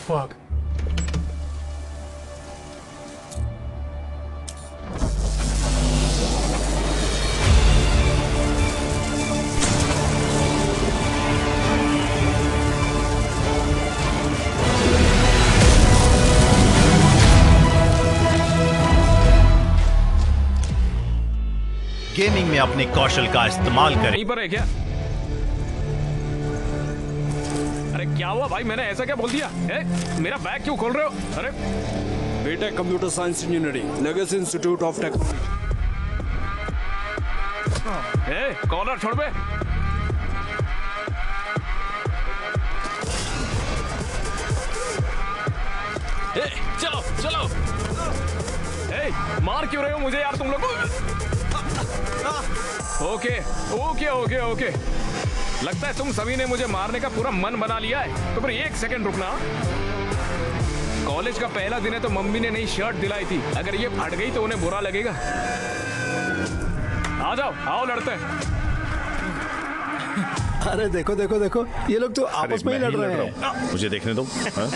Fuck. Gaming में अपने कौशल का इस्तेमाल करें। यहीं पर है क्या? अरे क्या हुआ भाई, मैंने ऐसा क्या बोल दिया? मेरा बैग क्यों खोल रहे हो? अरे बेटा computer science engineering Legacy Institute of Technology. Collar छोड़ बे। चलो चलो। मार क्यों रहे हो मुझे यार तुम लोग? ओके ओके ओके ओके, लगता है तुम सभी ने मुझे मारने का पूरा मन बना लिया है। तो फिर एक सेकंड रुकना। कॉलेज का पहला दिन है तो मम्मी ने नई शर्ट दिलाई थी, अगर ये फट गई तो उन्हें बुरा लगेगा। आ जाओ, आओ लड़ते हैं। अरे देखो देखो देखो, ये लोग तो आपस में ही लड़ रहे हैं। मुझे देखने दो। हाँ?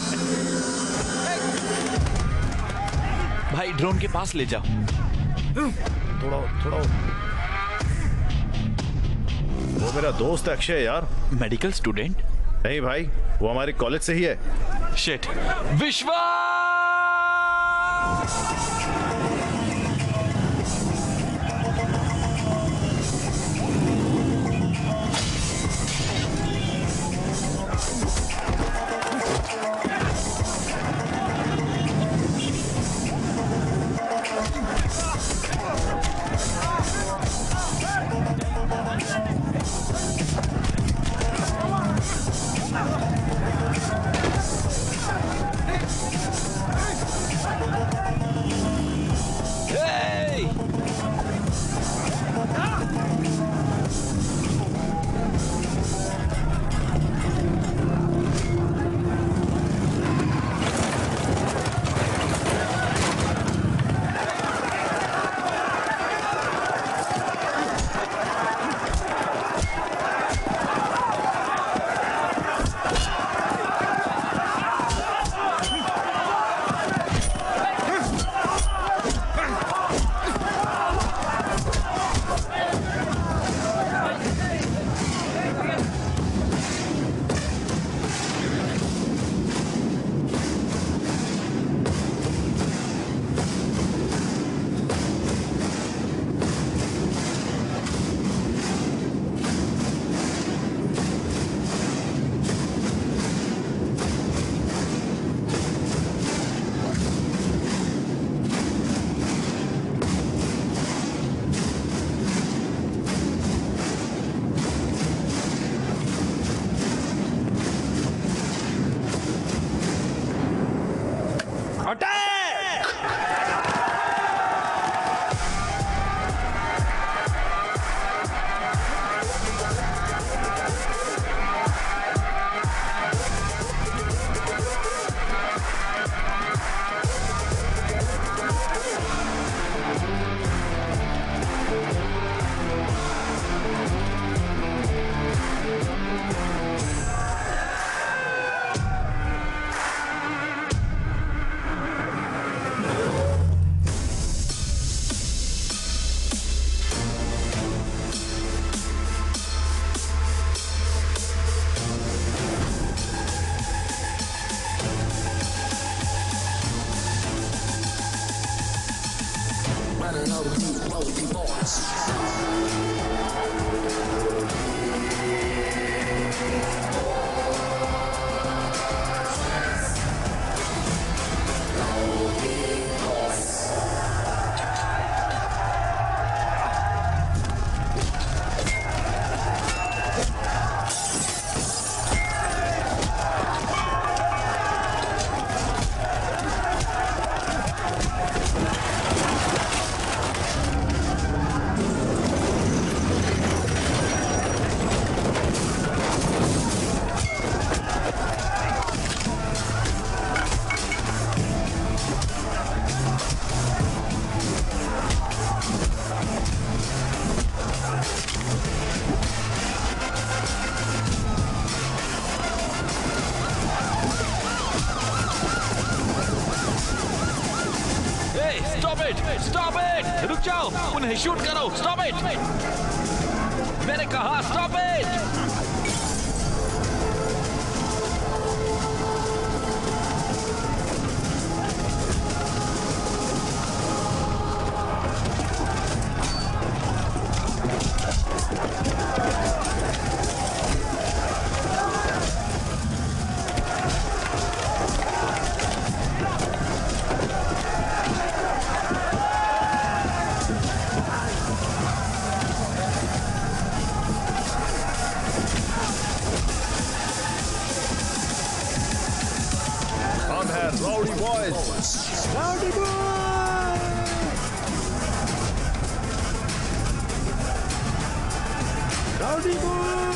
भाई ड्रोन के पास ले जाओ। थोड़ा थोड़ा। वो मेरा दोस्त है अक्षय यार। Medical student? नहीं भाई, वो हमारे कॉलेज से ही है। शिट। विश्वा! स्टॉप इट, रुक जाओ, उन्हें शूट करो, स्टॉप इट, मैंने कहा stop it. Rowdy boys. Rowdy boy! Rowdy boy!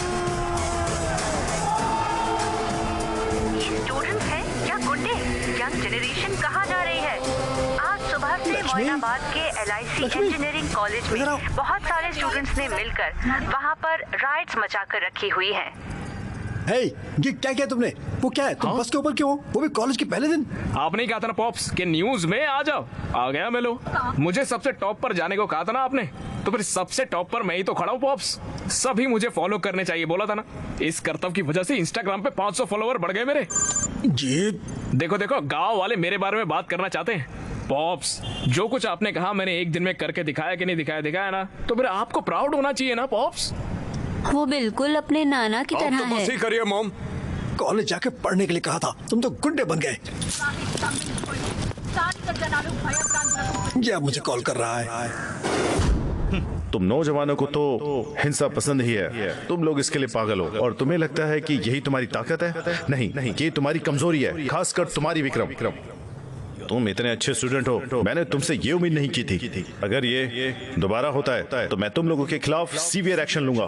Students हैं या गुंडे? यंग जनरेशन कहाँ जा रही है? आज सुबह से मोइनाबाद के LIC इंजीनियरिंग कॉलेज में बहुत सारे स्टूडेंट्स ने मिलकर वहाँ पर राइट्स मचाकर रखी हुई हैं। हे, ये क्या किया तुमने? वो क्या है? तुम बस के ऊपर क्यों हो? वो भी कॉलेज के पहले दिन? आपने कहा था ना पॉप्स कि न्यूज में आ जाओ, आ गया मैं लो। मुझे सबसे टॉप पर जाने को कहा था ना आपने, तो फिर सबसे टॉप पर मैं ही तो खड़ा हूँ पॉप्स। सभी मुझे फॉलो करने चाहिए बोला था ना। इस करतब की वजह से इंस्टाग्राम पे 500 फॉलोवर बढ़ गए मेरे। जी देखो देखो, गांव वाले मेरे बारे में बात करना चाहते हैं। पॉप्स, जो कुछ आपने कहा मैंने एक दिन में करके दिखाया कि नहीं दिखाया ना, तो फिर आपको प्राउड होना चाहिए ना पॉप्स। वो बिल्कुल अपने नाना की तरह तो बस है। ही करिए मॉम। कॉलेज जाके पढ़ने के लिए कहा था, तुम तो गुंडे बन गए। ये अब मुझे कॉल कर रहा है। तुम नौजवानों को तो हिंसा पसंद ही है। तुम लोग इसके लिए पागल हो और तुम्हें लगता है कि यही तुम्हारी ताकत है। नहीं, ये तुम्हारी कमजोरी है, खासकर तुम्हारी विक्रम। तुम इतने अच्छे स्टूडेंट हो, मैंने तुमसे ये उम्मीद नहीं की थी। अगर ये दोबारा होता है तो मैं तुम लोगों के खिलाफ सीवियर एक्शन लूंगा।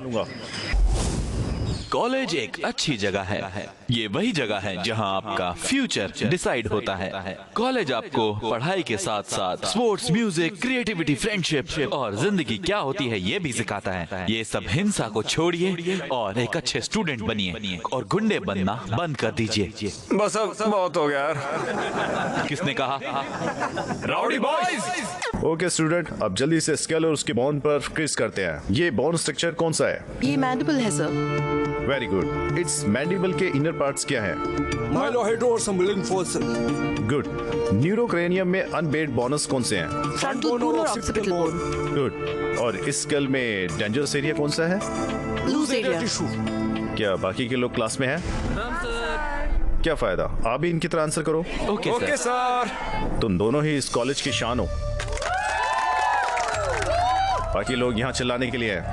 कॉलेज एक अच्छी जगह है। ये वही जगह है जहां आपका फ्यूचर डिसाइड होता है। कॉलेज आपको पढ़ाई के साथ साथ स्पोर्ट्स, म्यूजिक, क्रिएटिविटी, फ्रेंडशिप और जिंदगी क्या होती है ये भी सिखाता है। ये सब हिंसा को छोड़िए और एक अच्छे स्टूडेंट बनिए और गुंडे बनना बंद कर दीजिए। बस अब बहुत हो गया यार। किसने कहा? Rowdy boys. ओके स्टूडेंट, अब जल्दी से स्केल और उसके बॉन्ड पर क्विज करते हैं। ये बॉन्ड स्ट्रक्चर कौन सा है? ये मैंडिबल है sir. Very good. It's mandible के इनर पार्ट्स क्या हैं? माइलोहाइड्रो और संबलिंग फोर्स। गुड। न्यूरोक्रेनियम में अनबेड बोनस कौन से हैं? फ्रंटल बोन और ऑक्सीपिटल बोन। गुड। और इस स्केल में डेंजरस एरिया कौन सा है? Loose area. क्या बाकी के लोग क्लास में हैं? क्या फायदा, आप भी इनकी तरह आंसर करो। Okay sir. तुम दोनों ही इस कॉलेज की शान हो। बाकी लोग यहाँ चिल्लाने के लिए हैं।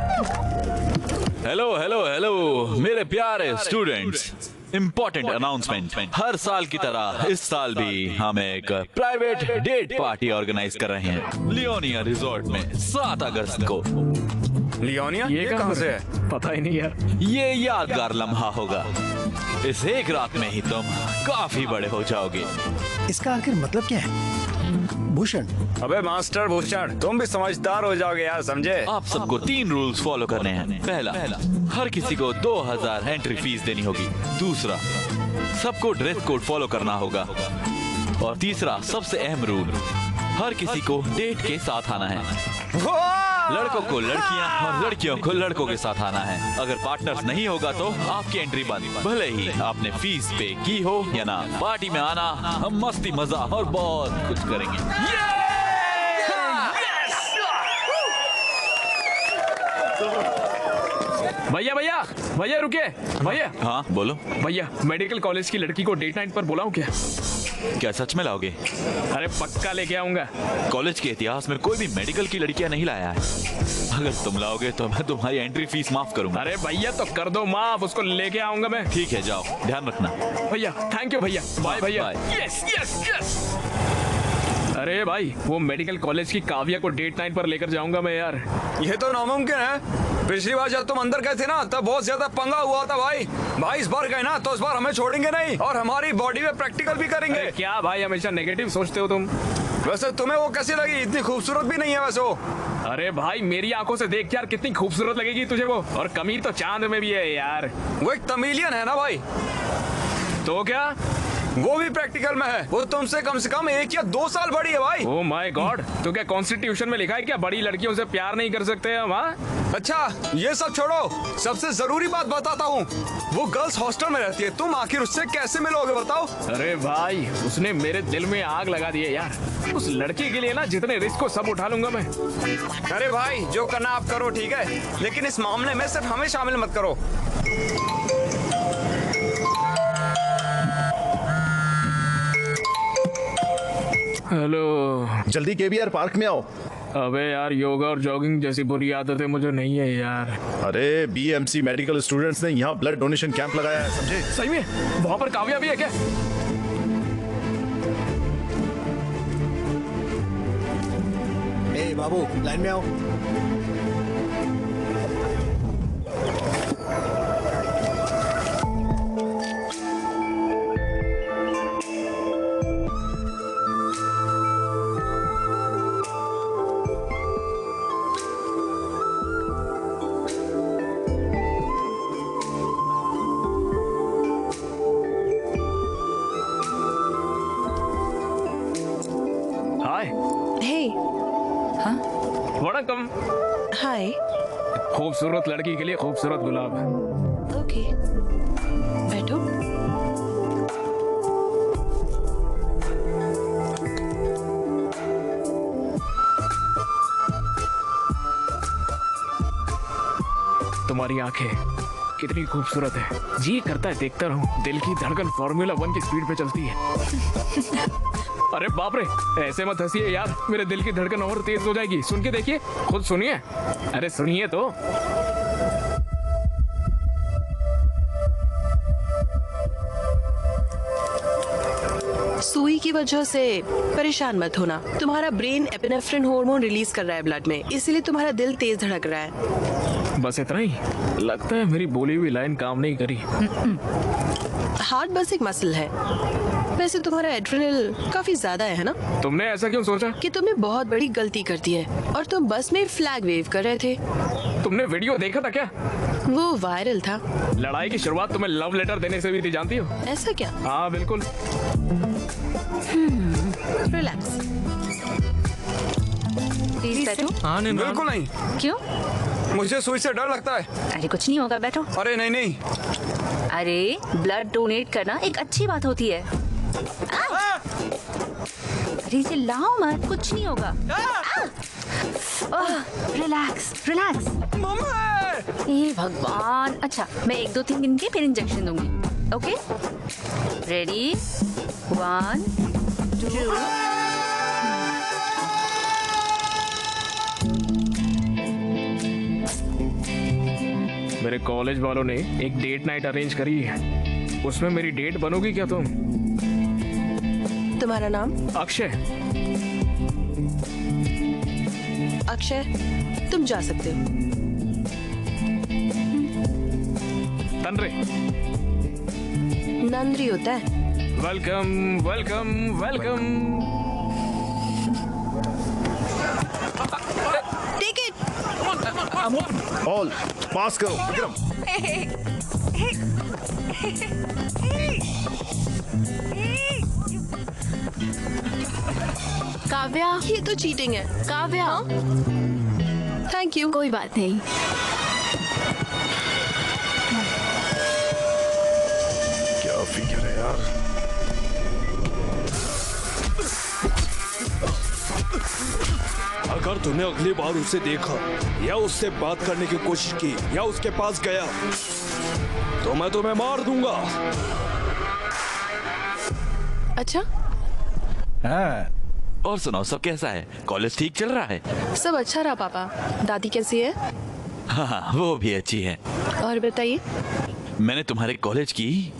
हेलो मेरे प्यारे स्टूडेंट्स, इम्पोर्टेंट अनाउंसमेंट। हर साल की तरह इस साल भी हम एक प्राइवेट डेट पार्टी ऑर्गेनाइज कर रहे हैं लियोनिया रिजॉर्ट में 7 अगस्त को। लियोनिया ये कहाँ से है? पता ही नहीं यार। ये यादगार लम्हा होगा। इस एक रात में ही तुम काफी बड़े हो जाओगे। इसका आखिर मतलब क्या है? भूषण, अबे मास्टर भूषण, तुम भी समझदार हो जाओगे यार, समझे? आप सबको 3 रूल्स फॉलो करने हैं। पहला, हर किसी को 2000 एंट्री फीस देनी होगी। दूसरा, सबको ड्रेस कोड फॉलो करना होगा। और तीसरा, सबसे अहम रूल, हर किसी को डेट के साथ आना है। लड़कों को लड़कियां और लड़कियों को लड़कों के साथ आना है। अगर पार्टनर्स नहीं होगा तो आपकी एंट्री बंद, भले ही आपने फीस पे की हो या ना। पार्टी में आना, हम मस्ती मजा और बहुत कुछ करेंगे। भैया रुकिए भैया। हाँ बोलो। भैया, मेडिकल कॉलेज की लड़की को डेट नाइट पर बुलाऊं क्या? क्या सच में लाओगे? अरे पक्का लेके आऊंगा। कॉलेज के इतिहास में कोई भी मेडिकल की लड़कियां नहीं लाया है। अगर तुम लाओगे तो मैं तुम्हारी एंट्री फीस माफ करूंगा। अरे भैया तो कर दो माफ, उसको लेके आऊंगा मैं। ठीक है, जाओ, ध्यान रखना। भैया थैंक यू भैया। बाय भैया। Yes yes yes. अरे भाई, वो मेडिकल कॉलेज की काव्या को डेट नाइट पर लेकर जाऊंगा मैं यार। ये तो नामुमकिन है। पिछली बार जब तुम अंदर गए थे ना, तब बहुत ज्यादा पंगा हुआ था भाई। इस बार गए ना तो इस बार हमें छोड़ेंगे नहीं और हमारी बॉडी में प्रैक्टिकल भी करेंगे। अरे क्या भाई, हमेशा नेगेटिव सोचते हो तुम। वैसे तुम्हें वो कैसी लगी? इतनी खूबसूरत भी नहीं है वैसे वो। अरे भाई, मेरी आंखों से देख यार, कितनी खूबसूरत लगेगी तुझे वो। और कमीर तो चांद में भी है यार। वो एक तमिलियन है ना भाई। तो क्या? वो भी प्रैक्टिकल में है। वो तुमसे कम से कम 1 या 2 साल बड़ी है भाई। ओ माय गॉड, तो क्या कॉन्स्टिट्यूशन में लिखा है क्या बड़ी लड़कियों से प्यार नहीं कर सकते हम? हाँ, अच्छा ये सब छोड़ो, सबसे जरूरी बात बताता हूँ। वो गर्ल्स हॉस्टल में रहती है, तुम आखिर उससे कैसे मिलोगे बताओ? अरे भाई, उसने मेरे दिल में आग लगा दी है यार। उस लड़की के लिए ना जितने रिस्क को सब उठा लूंगा मैं। अरे भाई जो करना आप करो, ठीक है, लेकिन इस मामले में सिर्फ हमें शामिल मत करो। हेलो, जल्दी केबीआर पार्क में आओ। अबे यार, योगा और जॉगिंग जैसी बुरी आदतें मुझे नहीं है यार। अरे बीएमसी मेडिकल स्टूडेंट्स ने यहाँ ब्लड डोनेशन कैंप लगाया है, समझे? सही में वहाँ पर काव्या भी है क्या? ए बाबू, लाइन में आओ। हाय। Hey, वणकम। hi. खूबसूरत लड़की के लिए खूबसूरत गुलाब। Okay. बैठो। तुम्हारी आंखें कितनी खूबसूरत है, जी करता है देखता रहूं। दिल की धड़कन फार्मूला 1 की स्पीड पे चलती है। अरे बाप रे, ऐसे मत हंसिए यार, मेरे दिल की धड़कन और तेज हो जाएगी। सुन के देखिए, खुद सुनिए। अरे सुनिए तो। सुई की वजह से परेशान मत होना। तुम्हारा ब्रेन एपिनेफ्रिन हार्मोन रिलीज कर रहा है ब्लड में, इसीलिए तुम्हारा दिल तेज धड़क रहा है। बस इतना ही? लगता है मेरी बोली हुई लाइन काम नहीं करी। हार्ट बस एक मसल है। वैसे तुम्हारा एड्रेनल काफी ज्यादा है ना? तुमने ऐसा क्यों सोचा? कि तुमने बहुत बड़ी गलती कर दी है और तुम बस में फ्लैग वेव कर रहे थे। तुमने वीडियो देखा था क्या? वो वायरल था। लड़ाई की शुरुआत तुम्हें लव लेटर देने से भी थी, जानती हो? ऐसा क्या? हाँ बिल्कुल। रिलैक्स। प्लीज बैठो। बिल्कुल नहीं, क्यों? मुझे सुई से डर लगता है। अरे कुछ नहीं होगा, बैठो। अरे नहीं नहीं। अरे ब्लड डोनेट करना एक अच्छी बात होती है। अरे चिल्लाओ मत, कुछ नहीं होगा। Relax relax. हे भगवान। अच्छा, मैं 1-2-3 दिन के फिर इंजेक्शन दूंगी। Okay, ready? 1 2। मेरे कॉलेज वालों ने एक डेट नाइट अरेंज करी है, उसमें मेरी डेट बनोगी क्या तुम? तुम्हारा नाम? अक्षय। अक्षय, तुम जा सकते हो। तनरे। नंदरी होता है। Welcome welcome welcome. Take it. All pass करो विक्रम। काव्या, ये तो चीटिंग है। काव्या। Thank you. कोई बात नहीं। क्या फिक्र है यार। अगर तूने अगली बार उसे देखा या उससे बात करने की कोशिश की या उसके पास गया तो मैं तुम्हें मार दूंगा। अच्छा, और सुनाओ, सब कैसा है? कॉलेज ठीक चल रहा है? सब अच्छा रहा पापा। दादी कैसी है? हाँ, वो भी अच्छी है। और बताइए। मैंने तुम्हारे कॉलेज की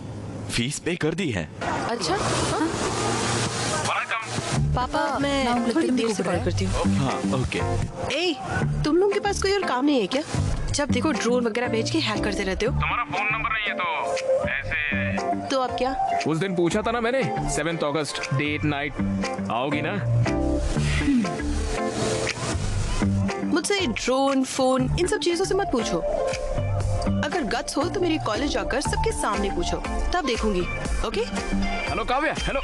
फीस पे कर दी है। अच्छा, हाँ? पापा, मैं थोड़ी देर से कॉल करती हूँ। हाँ ओके। ए, तुम लोगों के पास कोई और काम नहीं है क्या? जब देखो ड्रोन वगैरह भेज के हैक करते रहते हो। तुम्हारा फोन नंबर नहीं है तो ऐसे? तो अब क्या? उस दिन पूछा था ना मैंने, 7 अगस्त डेट नाइट, आओगी ना? मुझसे ड्रोन, फोन, इन सब चीजों से मत पूछो। अगर गट्स हो तो मेरे कॉलेज जाकर सबके सामने पूछो, तब देखूंगी। Okay? Hello Kavya, hello.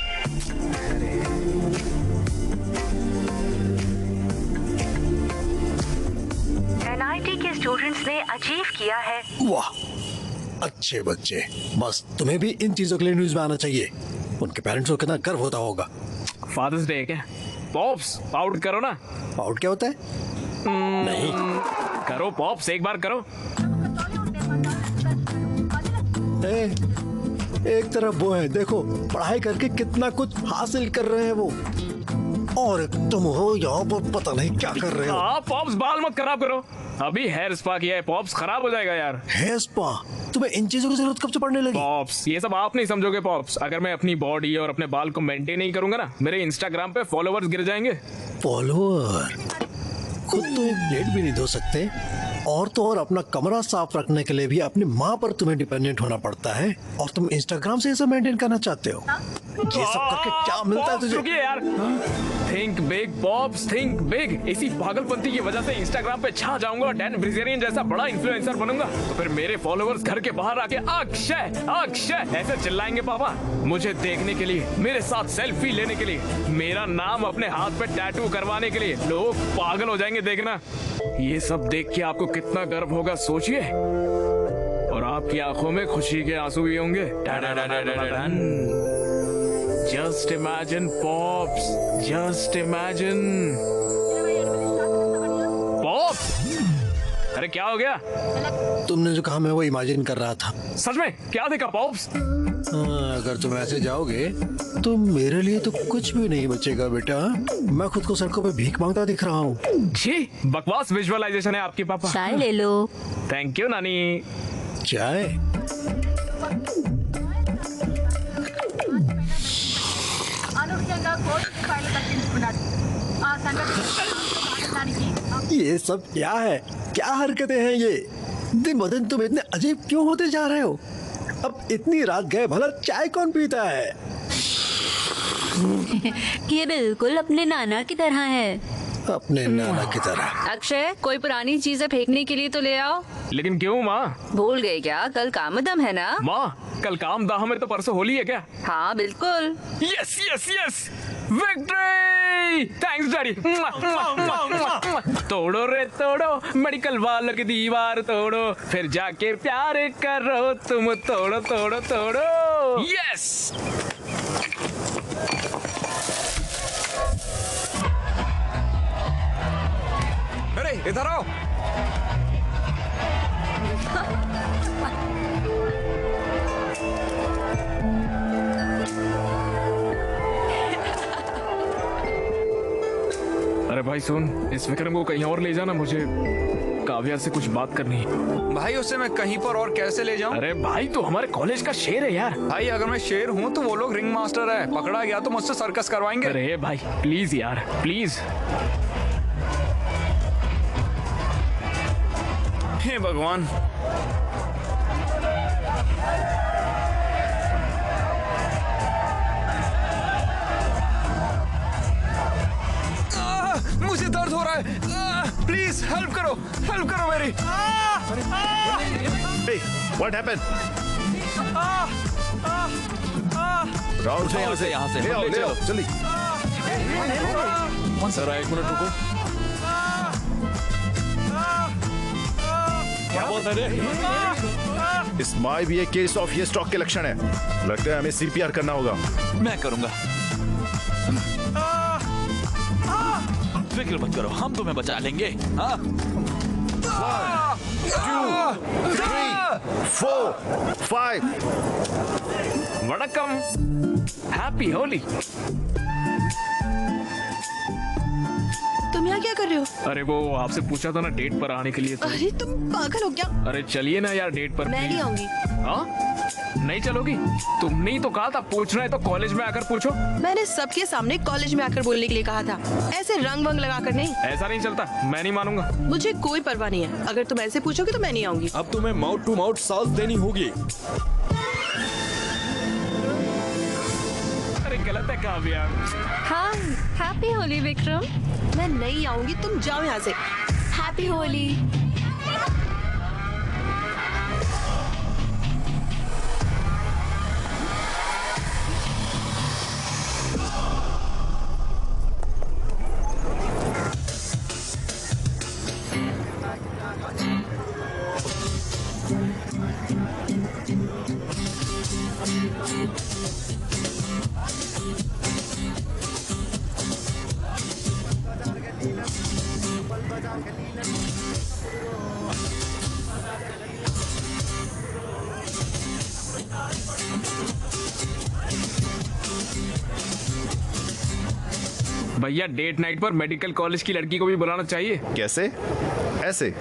NIT के स्टूडेंट्स ने अचीव किया है। वाह, अच्छे बच्चे। बस तुम्हें भी इन चीजों के लिए न्यूज में आना चाहिए। उनके पेरेंट्स को कितना गर्व होता होगा। फादर्स डे है क्या? पॉप्स आउट करो ना। आउट क्या होता है? नहीं करो पॉप्स, एक बार करो। एक तरफ वो है, देखो पढ़ाई करके कितना कुछ हासिल कर रहे हैं वो, और तुम हो यहाँ पर पता नहीं क्या कर रहे हो। हाँ पॉप्स, बाल मत खराब करो। अभी हेयर स्पा किया है, पॉप्स खराब हो जाएगा यार। Hair spa? तुम्हें इन चीजों की जरूरत कब से पड़ने लगी? पॉप्स ये सब आप नहीं समझोगे पॉप्स। अगर मैं अपनी बॉडी और अपने बाल को मेंटेन नहीं करूंगा ना, मेरे इंस्टाग्राम पे फॉलोवर्स गिर जाएंगे। फॉलोअर? खुद तो एक प्लेट भी नहीं धो सकते, और तो और अपना कमरा साफ रखने के लिए भी अपनी माँ पर तुम्हें डिपेंडेंट होना पड़ता है, और तुम इंस्टाग्राम से ये सब मेंटेन करना चाहते हो। ये सब करके क्या मिलता है तुझे? रुकिए यार। Think big pops, think big. इसी पागलपंती की वजह से इंस्टाग्राम पे छा जाऊंगा और डैन ब्रिजेरियन जैसा बड़ा इन्फ्लुएंसर बनूंगा, तो फिर मेरे फॉलोअर्स घर के बाहर आके अक्षय अक्षय ऐसे चिल्लाएंगे पापा, मुझे देखने के लिए, मेरे साथ सेल्फी लेने के लिए, मेरा नाम अपने हाथ पे टैटू करवाने के लिए। लोग पागल हो जाएंगे देखना। ये सब देख के आपको कितना गर्व होगा सोचिए, और आपकी आंखों में खुशी के आंसू भी होंगे। Just imagine pops, just imagine. Pops, अरे क्या हो गया? तुमने जो कहा मैं वो इमेजिन कर रहा था। सच में क्या देखा पॉप्स? अगर तुम ऐसे जाओगे तो मेरे लिए तो कुछ भी नहीं बचेगा बेटा। मैं खुद को सड़कों पे भीख मांगता दिख रहा हूँ। जी, बकवास विजुअलाइजेशन है आपकी पापा। चाय ले लो। थैंक यू नानी। चाय? ये सब क्या है? क्या हरकतें हैं ये? दिन ब दिन तुम इतने अजीब क्यों होते जा रहे हो? अब इतनी रात गए, भला चाय कौन पीता है? ये बिल्कुल अपने नाना की तरह है। अपने नाना की तरह? अक्षय, कोई पुरानी चीजें फेंकने के लिए तो ले आओ। लेकिन क्यों माँ? भूल गए क्या? कल कामदम है ना? माँ कल काम दाह में तो परसों होली है क्या? हाँ बिल्कुल। Yes yes yes, victory! Thanks daddy. तोड़ो रे तोड़ो, मेडिकल वालों की दीवार तोड़ो, फिर जाके प्यार करो तुम। तोड़ो तोड़ो तोड़ो। यस। अरे इधर आओ। अरे भाई सुन, इस विक्रम को कहीं और ले जाना, मुझे काव्या से कुछ बात करनी है। भाई उसे मैं कहीं पर और कैसे ले जाऊं? अरे भाई तो हमारे कॉलेज का शेर है यार। भाई अगर मैं शेर हूँ तो वो लोग रिंग मास्टर है, पकड़ा गया तो मुझसे सर्कस करवाएंगे। अरे भाई प्लीज यार, प्लीज। हे भगवान। मुझे दर्द हो रहा है, प्लीज हेल्प करो मेरी। Hey, what happened? राहुल यहाँ से ले आओ जल्दी। जरा एक मिनट रुको। क्या बोल रहे रे? इस माई भी एक केस ऑफ ये स्ट्रोक के लक्षण है। लगता है हमें सीपीआर करना होगा। मैं करूंगा। फिक्र मत करो, हम तुम्हें बचा लेंगे। हाँ? 1, 2, 3, 4, 5। वड़कम, हैप्पी होली। तुम यहाँ क्या कर रहे हो? अरे वो आपसे पूछा था ना डेट पर आने के लिए तो। अरे तुम पागल हो क्या? अरे चलिए ना यार डेट पर। मैं नहीं आऊंगी। हाँ? नहीं चलोगी? तुमने ही तो कहा था पूछना है तो कॉलेज में आकर पूछो। मैंने सबके सामने कॉलेज में आकर बोलने के लिए कहा था, ऐसे रंग वंग लगा कर नहीं। ऐसा नहीं चलता, मैं नहीं मानूंगा। मुझे कोई परवाह नहीं है, अगर तुम ऐसे पूछोगे तो मैं नहीं आऊंगी। अब तुम्हें माउथ टू माउथ साल्स देनी होगी। अरे गलत है काव्या। हाँ, हैप्पी होली विक्रम। मैं नहीं आऊंगी, तुम जाओ यहाँ से। हैप्पी होली। भैया डेट नाइट पर मेडिकल कॉलेज की लड़की को भी बुलाना चाहिए। कैसे? ऐसे?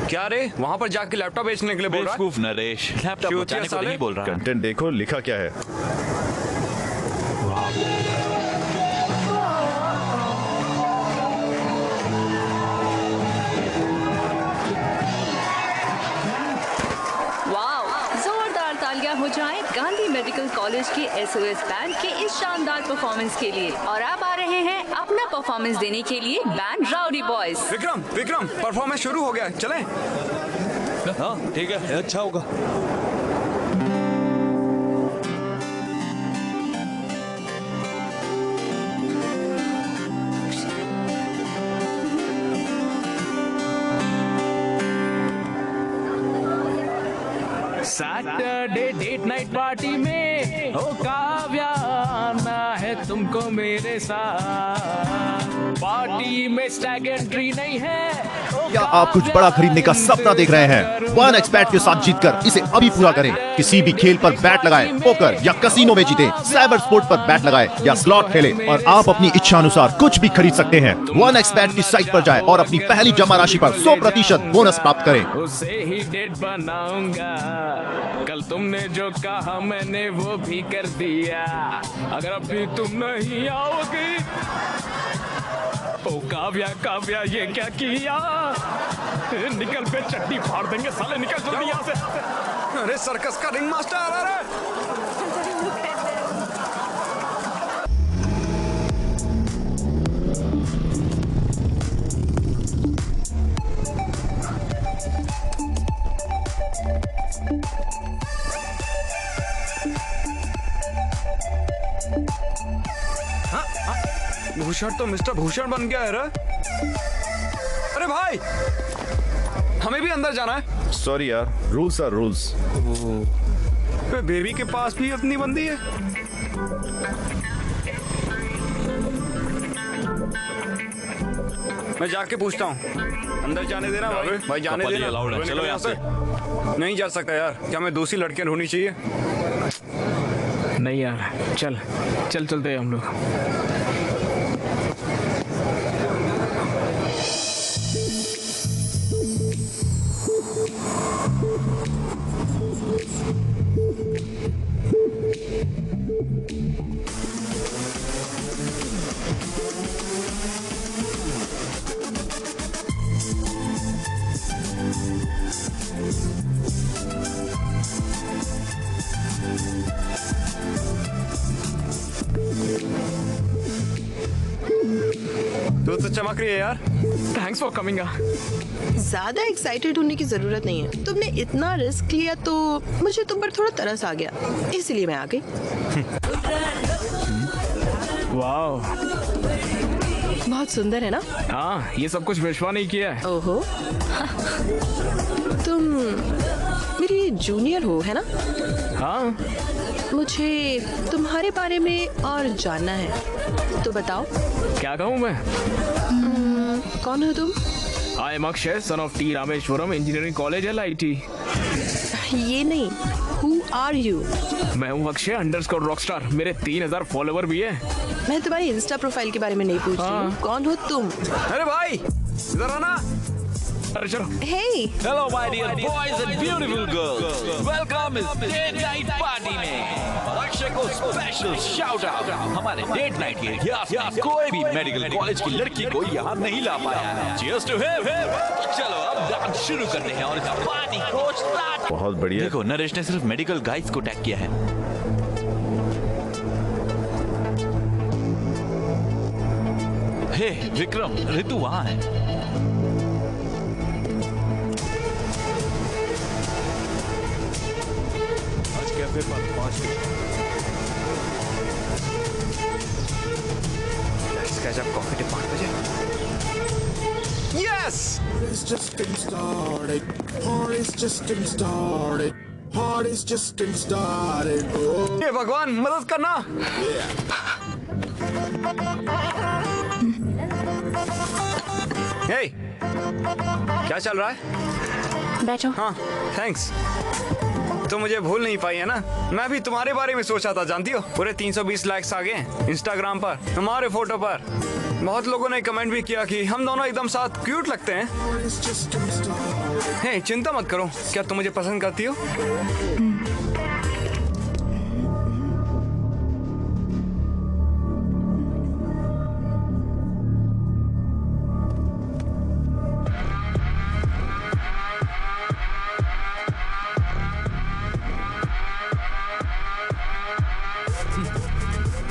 क्या रे, वहाँ पर जाके लैपटॉप बेचने के लिए बोल रहा है? बेवकूफ नरेश, लैपटॉप बचाने को नहीं बोल रहा है। कंटेंट देखो, लिखा क्या है। जोरदार तालियां हो जाएं गांधी मेडिकल कॉलेज के SOS बैंड के इस शानदार परफॉर्मेंस के लिए। और अब आ रहे हैं अपना परफॉर्मेंस देने के लिए band rowdy boys. Vikram, performance शुरू हो गया, चलें? हाँ ठीक है, अच्छा होगा। सैटरडे डेट नाइट पार्टी में ओ काव्या आना है तुमको मेरे साथ। पार्टी में स्टैग एंट्री नहीं है। क्या आप कुछ बड़ा खरीदने का सपना देख रहे हैं? 1xBet के साथ जीतकर इसे अभी पूरा करें। किसी भी खेल पर बैट लगाएं, पोकर या कसिनो में जीतें, साइबर स्पोर्ट पर बैट लगाएं या स्लॉट खेलें और आप अपनी इच्छा अनुसार कुछ भी खरीद सकते हैं। 1xBet की साइट पर जाएं और अपनी पहली जमा राशि पर 100% बोनस प्राप्त करें। उसे ही डेट बनाऊंगा। कल तुमने जो कहा मैंने वो भी कर दिया। अगर अभी तुम नहीं आओगी। ओ काव्या ये क्या किया? निकल पे चट्टी फाड़ देंगे साले, निकल जल्दी यहाँ से। अरे सर्कस का रिंग मास्टर आ रहा है। भूषण तो मिस्टर भूषण बन गया है रे। अरे भाई, हमें भी अंदर जाना है। सॉरी यार, रूल्स आर रूल्स। बेबी के पास भी अपनी बंदी है। मैं जाके पूछता हूँ। अंदर जाने देना भाई जाने देना। चलो यहाँ से। नहीं जा सकता यार, क्या मैं दूसरी लड़कियां ढूंढनी चाहिए? नहीं यार, चलते हैं हम लोग। तो चमक रही है यार। Thanks for coming. ज्यादा एक्साइटेड होने की जरूरत नहीं है। तुमने इतना रिस्क लिया तो मुझे तुम पर थोड़ा तरस आ गया, इसलिए मैं आ गई। वाह, बहुत सुंदर है ना? हाँ, ये सब कुछ विश्वास नहीं किया है। ओहो, तुम मेरी जूनियर हो है ना? हाँ, मुझे तुम्हारे बारे में और जानना है, तो बताओ। क्या कहूँ मैं? कौन हो तुम? I am Akshay, son of T Rameswaram engineering college LIT। ये नहीं, हु आर यू? मैं हूँ अक्षय _ रॉकस्टार। मेरे 3000 फॉलोवर भी है। मैं तुम्हारी इंस्टा प्रोफाइल के बारे में नहीं पूछ रही हूँ। कौन हो तुम? अरे भाई इधर आना। अरे चलो। Hey! Hello my dear boys and beautiful girls. Welcome इस डेट नाइट पार्टी में। और अक्षय को स्पेशल शाउट आउट। हमारे डेट नाइट के इतिहास में कोई भी मेडिकल कॉलेज की लड़की को यहाँ नहीं ला पाया है। Cheers to him! चलो अब डांस शुरू करते हैं और इस पार्टी को स्टार्ट। बहुत बढ़िया। देखो, नरेश ने सिर्फ मेडिकल गाइड्स को टैग किया है। हे विक्रम, ऋतु वहाँ है। कैफे पर 5 जब कॉफी डे 5 बजे। Yes, It's just getting started. Party's just getting started. Party's just getting started. Oh. ये भगवान मदद करना। हे, क्या चल रहा है? बैठो। हाँ, थैंक्स। तो मुझे भूल नहीं पाई है ना। मैं भी तुम्हारे बारे में सोचा था, जानती हो। पूरे 320 लाइक्स आ गए इंस्टाग्राम पर हमारे फोटो पर। बहुत लोगों ने कमेंट भी किया कि हम दोनों एकदम साथ क्यूट लगते हैं। हे, चिंता मत करो, क्या तुम मुझे पसंद करती हो?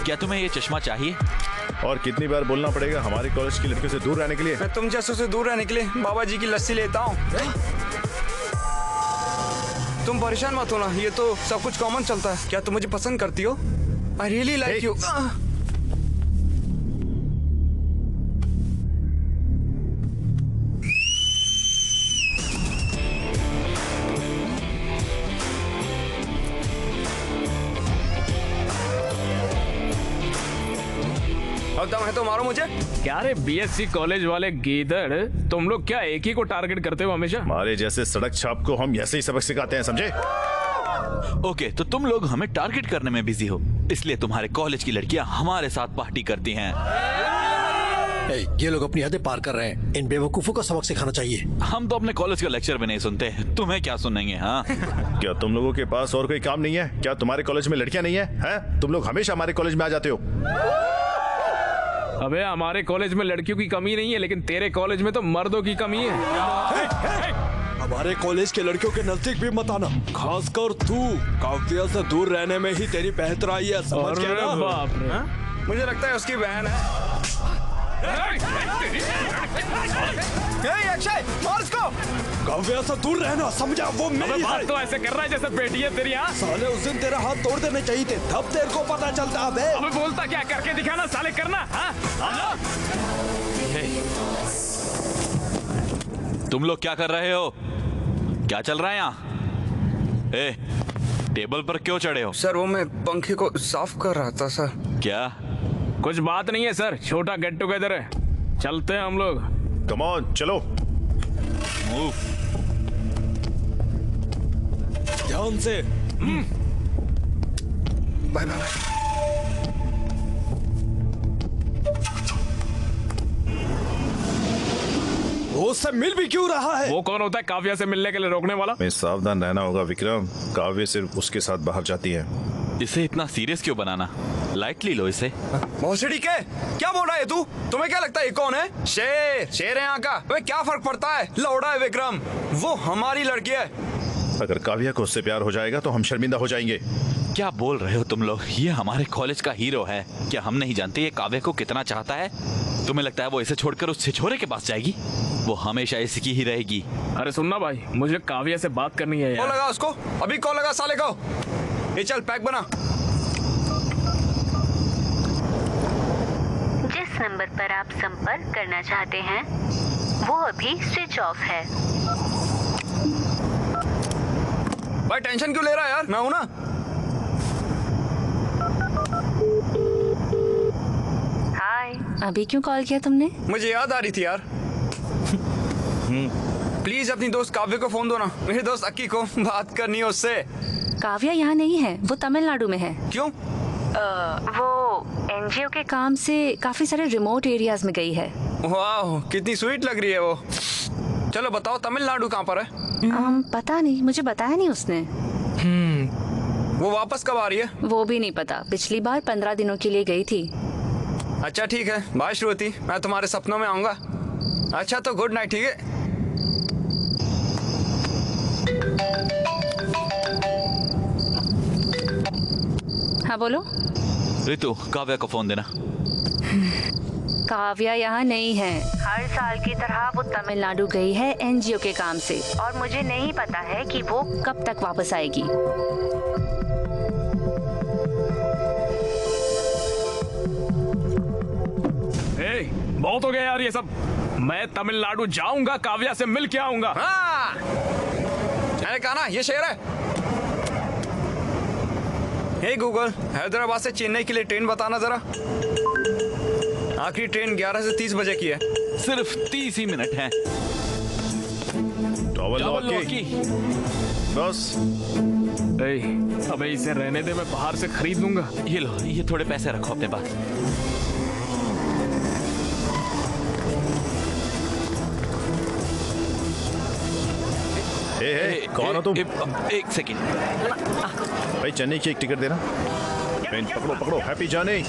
क्या तुम्हें ये चश्मा चाहिए? और कितनी बार बोलना पड़ेगा हमारे कॉलेज की लड़कियों से दूर रहने के लिए? मैं तुम जैसों से दूर रहने के लिए बाबा जी की लस्सी लेता हूँ। तुम परेशान मत होना, ये तो सब कुछ कॉमन चलता है। क्या तुम मुझे पसंद करती हो? I really like you. अब दम है तो मारो मुझे। क्या रे बीएससी कॉलेज वाले गीदड़, तुम लोग क्या एक ही को टारगेट करते हो हमेशा? हमारे जैसे सड़क छाप को हम ऐसे ही सबक सिखाते हैं, समझे? ओके, तो तुम लोग हमें टारगेट करने में बिजी हो, इसलिए तुम्हारे कॉलेज की लड़कियां हमारे साथ पार्टी करती हैं। ये लोग अपनी हदें पार कर रहे हैं। इन बेवकूफों को सबक सिखाना चाहिए। हम तो अपने कॉलेज का लेक्चर भी नहीं सुनते, तुम्हें क्या सुनेंगे? हाँ क्या तुम लोगों के पास और कोई काम नहीं है? क्या तुम्हारे कॉलेज में लड़कियां नहीं है? हैं? तुम लोग हमेशा हमारे कॉलेज में आ जाते हो। अबे हमारे कॉलेज में लड़कियों की कमी नहीं है, लेकिन तेरे कॉलेज में तो मर्दों की कमी है। हमारे कॉलेज के लड़कियों के नजदीक भी मत आना, खासकर तू। काव्या से दूर रहने में ही तेरी बेहतराई है, समझ गया ना? बाप रे। मुझे लगता है उसकी बहन है। अक्षय, मार इसको। काव्या से दूर रहना, समझा? वो मेरी बात है। तो ऐसे कर रहा है जैसे बेटी है तेरी। हाँ साले उस दिन तेरा हाथ तोड़ देने चाहिए थे, तब तेरे को पता चलता। बे अबे बोलता क्या, करके दिखाना साले, करना। हाँ तुम लोग क्या कर रहे हो? क्या चल रहा है यहाँ? ए, टेबल पर क्यों चढ़े हो? सर वो मैं पंखे को साफ कर रहा था सर। क्या? कुछ बात नहीं है सर, छोटा गेट टुगेदर है, चलते हैं हम लोग। कम ऑन, चलो। मूव। ध्यान से। Bye bye. वो उससे मिल भी क्यों रहा है? वो कौन होता है काव्या से मिलने के लिए रोकने वाला? हमें सावधान रहना होगा विक्रम। काव्य सिर्फ उसके साथ बाहर जाती है। इसे इतना सीरियस क्यों बनाना? लाइटली लो इसे। भोसड़ी के क्या बोल रहा है तू? तुम्हें क्या लगता है ये कौन है? शेर है यहाँ का। वे क्या फर्क पड़ता है? लौड़ा है विक्रम, वो हमारी लड़की है। अगर काव्या को उससे प्यार हो जाएगा तो हम शर्मिंदा हो जाएंगे। क्या बोल रहे हो तुम लोग? ये हमारे कॉलेज का हीरो है। क्या हम नहीं जानते ये काव्या को कितना चाहता है? तुम्हें लगता है वो इसे छोड़कर उस छिछोरे के पास जाएगी? वो हमेशा इसकी ही रहेगी। अरे सुनना भाई, मुझे काव्या से बात करनी है कॉल यार। लगा उसको, अभी कॉल लगा साले को। ये चल पैक बना। जिस नंबर पर आप संपर्क करना चाहते हैं वो अभी स्विच ऑफ है। भाई टेंशन क्यों ले रहा है यार, मैं हूं ना। हाय। अभी क्यों कॉल किया तुमने? मुझे याद आ रही थी यार। प्लीज अपनी दोस्त काव्य को फोन दो ना, मेरे दोस्त अक्की को बात करनी है उससे। काव्या यहाँ नहीं है, वो तमिलनाडु में है। क्यों? वो एनजीओ के काम से काफी सारे रिमोट एरियाज में गई है। वाह कितनी स्वीट लग रही है वो। चलो बताओ तमिलनाडु कहाँ पर है? पता नहीं, मुझे बताया नहीं उसने। वो वापस कब आ रही है? वो भी नहीं पता, पिछली बार 15 दिनों के लिए गई थी। अच्छा ठीक है, बाय श्रुति, मैं तुम्हारे सपनों में आऊंगा। अच्छा तो गुड नाइट, ठीक है? हाँ बोलो। रितु, काव्या को फोन देना। काव्या यहाँ नहीं है। हर साल की तरह वो तमिलनाडु गई है एनजीओ के काम से, और मुझे नहीं पता है कि वो कब तक वापस आएगी। बहुत हो गया यार ये सब। मैं तमिलनाडु जाऊंगा, काव्या से मिल के आऊंगा। हाँ मैंने कहा ना ये शेर है। हे गूगल, हैदराबाद से चेन्नई के लिए ट्रेन बताना जरा। आखिरी ट्रेन 11 से 30 बजे की है। सिर्फ 30 ही मिनट हैं। टॉवल लो अक्की। बस अबे इसे रहने दे, मैं बाहर से खरीद लूंगा। ये लो, ये थोड़े पैसे रखो अपने पास। कौन हो तुम? एक सेकेंड भाई, चेन्नई की एक टिकट देना। पकड़ो पकड़ो, हैप्पी जर्नी।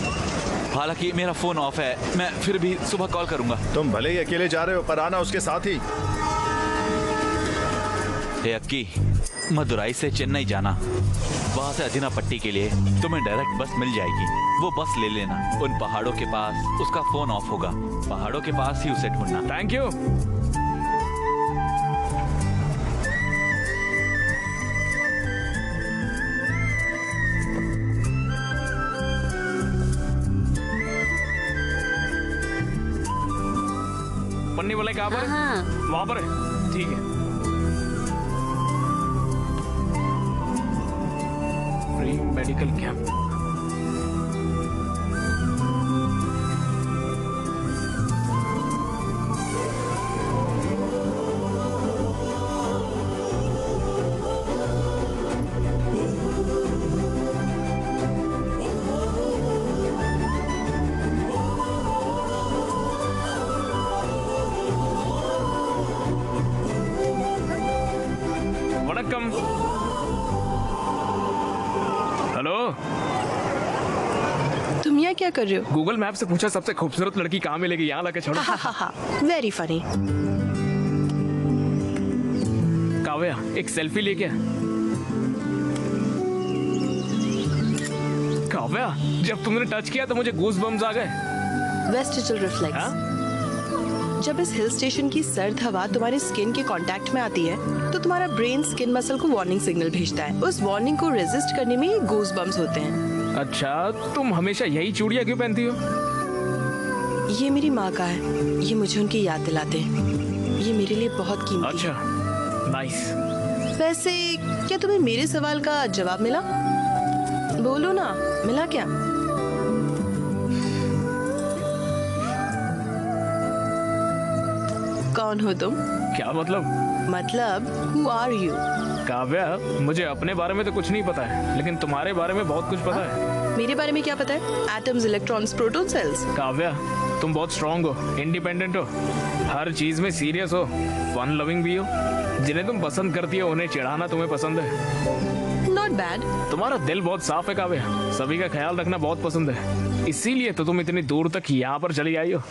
हालांकि मेरा फोन ऑफ है, मैं फिर भी सुबह कॉल करूंगा। तुम भले ही अकेले जा रहे हो, पर आना उसके साथ ही। अक्की, मदुराई से चेन्नई जाना, वहां से अजिनापट्टी के लिए तुम्हें डायरेक्ट बस मिल जाएगी। वो बस ले लेना। उन पहाड़ों के पास उसका फोन ऑफ होगा, पहाड़ों के पास ही उसे ढूंढना। Thank you. पन्नी वाले कहाँ पर है? वहाँ पर है, ठीक है। Free medical camp. वनक्कम। हेलो, तुम यहाँ क्या कर रहे हो? गूगल मैप से पूछा सबसे खूबसूरत लड़की कहाँ मिलेगी, यहाँ लाके छोड़ो। Very funny. काव्या, एक सेल्फी लेके। काव्या, जब तुमने टच किया तो मुझे गूज बम्स आ गए। Vestigial reflex. जब इस हिल स्टेशन की सर्द हवा तुम्हारे स्किन के कांटेक्ट में आती है तो तुम्हारा ब्रेन स्किन मसल को वार्निंग सिग्नल भेजता है। उस वार्निंग को रेजिस्ट करने में ये गूज बम्स होते हैं। अच्छा, तुम हमेशा यही चूड़ियां क्यों पहनती हो? ये मेरी माँ का है, ये मुझे उनकी याद दिलाते हैं। ये मेरे लिए बहुत कीमती। अच्छा, नाइस। वैसे क्या तुम्हें मेरे सवाल का जवाब मिला? बोलो ना, मिला क्या? कौन हो तुम? क्या मतलब? मतलब who are you? काव्या, मुझे अपने बारे में तो कुछ नहीं पता है, लेकिन तुम्हारे बारे में बहुत कुछ पता है। मेरे बारे में क्या पता है? Atoms, electrons, proton, cells. Kavya, तुम बहुत स्ट्रांग हो, इंडिपेंडेंट हो, हर चीज में सीरियस हो, फन लविंग भी हो। जिन्हें तुम पसंद करती हो उन्हें चिढ़ाना तुम्हें पसंद है। Not bad. तुम्हारा दिल बहुत साफ है काव्या, सभी का ख्याल रखना बहुत पसंद है। इसीलिए तो तुम इतनी दूर तक यहाँ पर चली आई हो।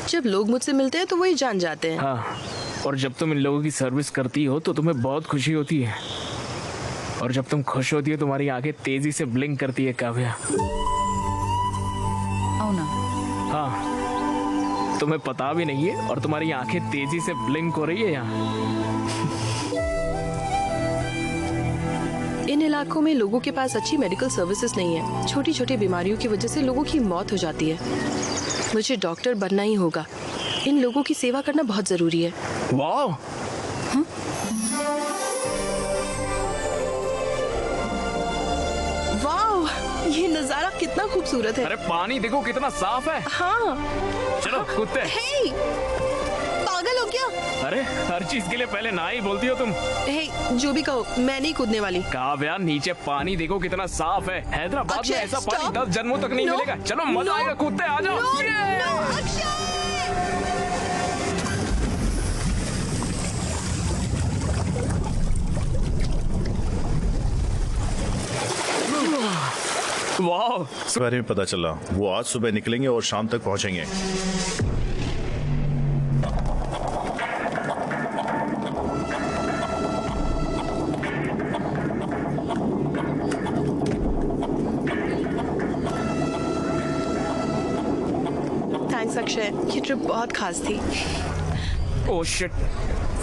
जब लोग मुझसे मिलते हैं तो वही जान जाते हैं। हाँ, और जब तुम इन लोगों की सर्विस करती हो तो तुम्हें बहुत खुशी होती है, और जब तुम खुश होती हो तुम्हारी आंखें तेजी से ब्लिंक करती है काव्या। हाँ, तुम्हें पता भी नहीं है और तुम्हारी आंखें तेजी से ब्लिंक हो रही है यहाँ। इन इलाकों में लोगों के पास अच्छी मेडिकल सर्विसेज नहीं है। छोटी छोटी बीमारियों की वजह से लोगों की मौत हो जाती है। मुझे डॉक्टर बनना ही होगा। इन लोगों की सेवा करना बहुत जरूरी है। वाह, वाह, ये नजारा कितना खूबसूरत है। अरे पानी देखो कितना साफ है। हाँ। चलो कूदते। हे, पागल हो क्या? अरे हर चीज के लिए पहले ना ही बोलती हो तुम। हे, जो भी कहो, मैं नहीं कूदने वाली। काव्या, नीचे पानी देखो कितना साफ है। हैदराबाद में ऐसा पानी 10 जन्मों तक नहीं मिलेगा। चलो मजा आएगा, कूदते, आ जाओ। वाह, इस बारे में पता चला। वो आज सुबह निकलेंगे और शाम तक पहुंचेंगे। थैंक्स अक्षय, ये ट्रिप बहुत खास थी। ओह शिट,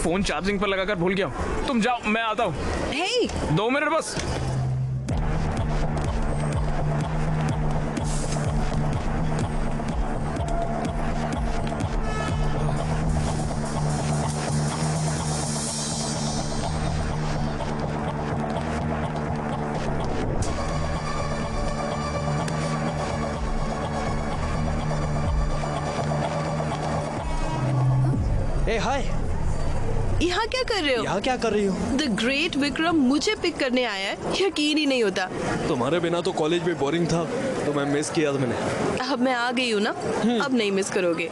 फोन चार्जिंग पर लगाकर भूल गया हूँ। तुम जाओ, मैं आता हूँ। हे, 2 मिनट बस। ए हाय, यहाँ क्या कर रहे हो? यहाँ क्या कर रही हो? द ग्रेट विक्रम मुझे पिक करने आया है, यकीन ही नहीं होता। तुम्हारे बिना तो कॉलेज भी बोरिंग था, तो मैं मिस किया मैंने। अब मैं आ गई हूँ ना, अब नहीं मिस करोगे।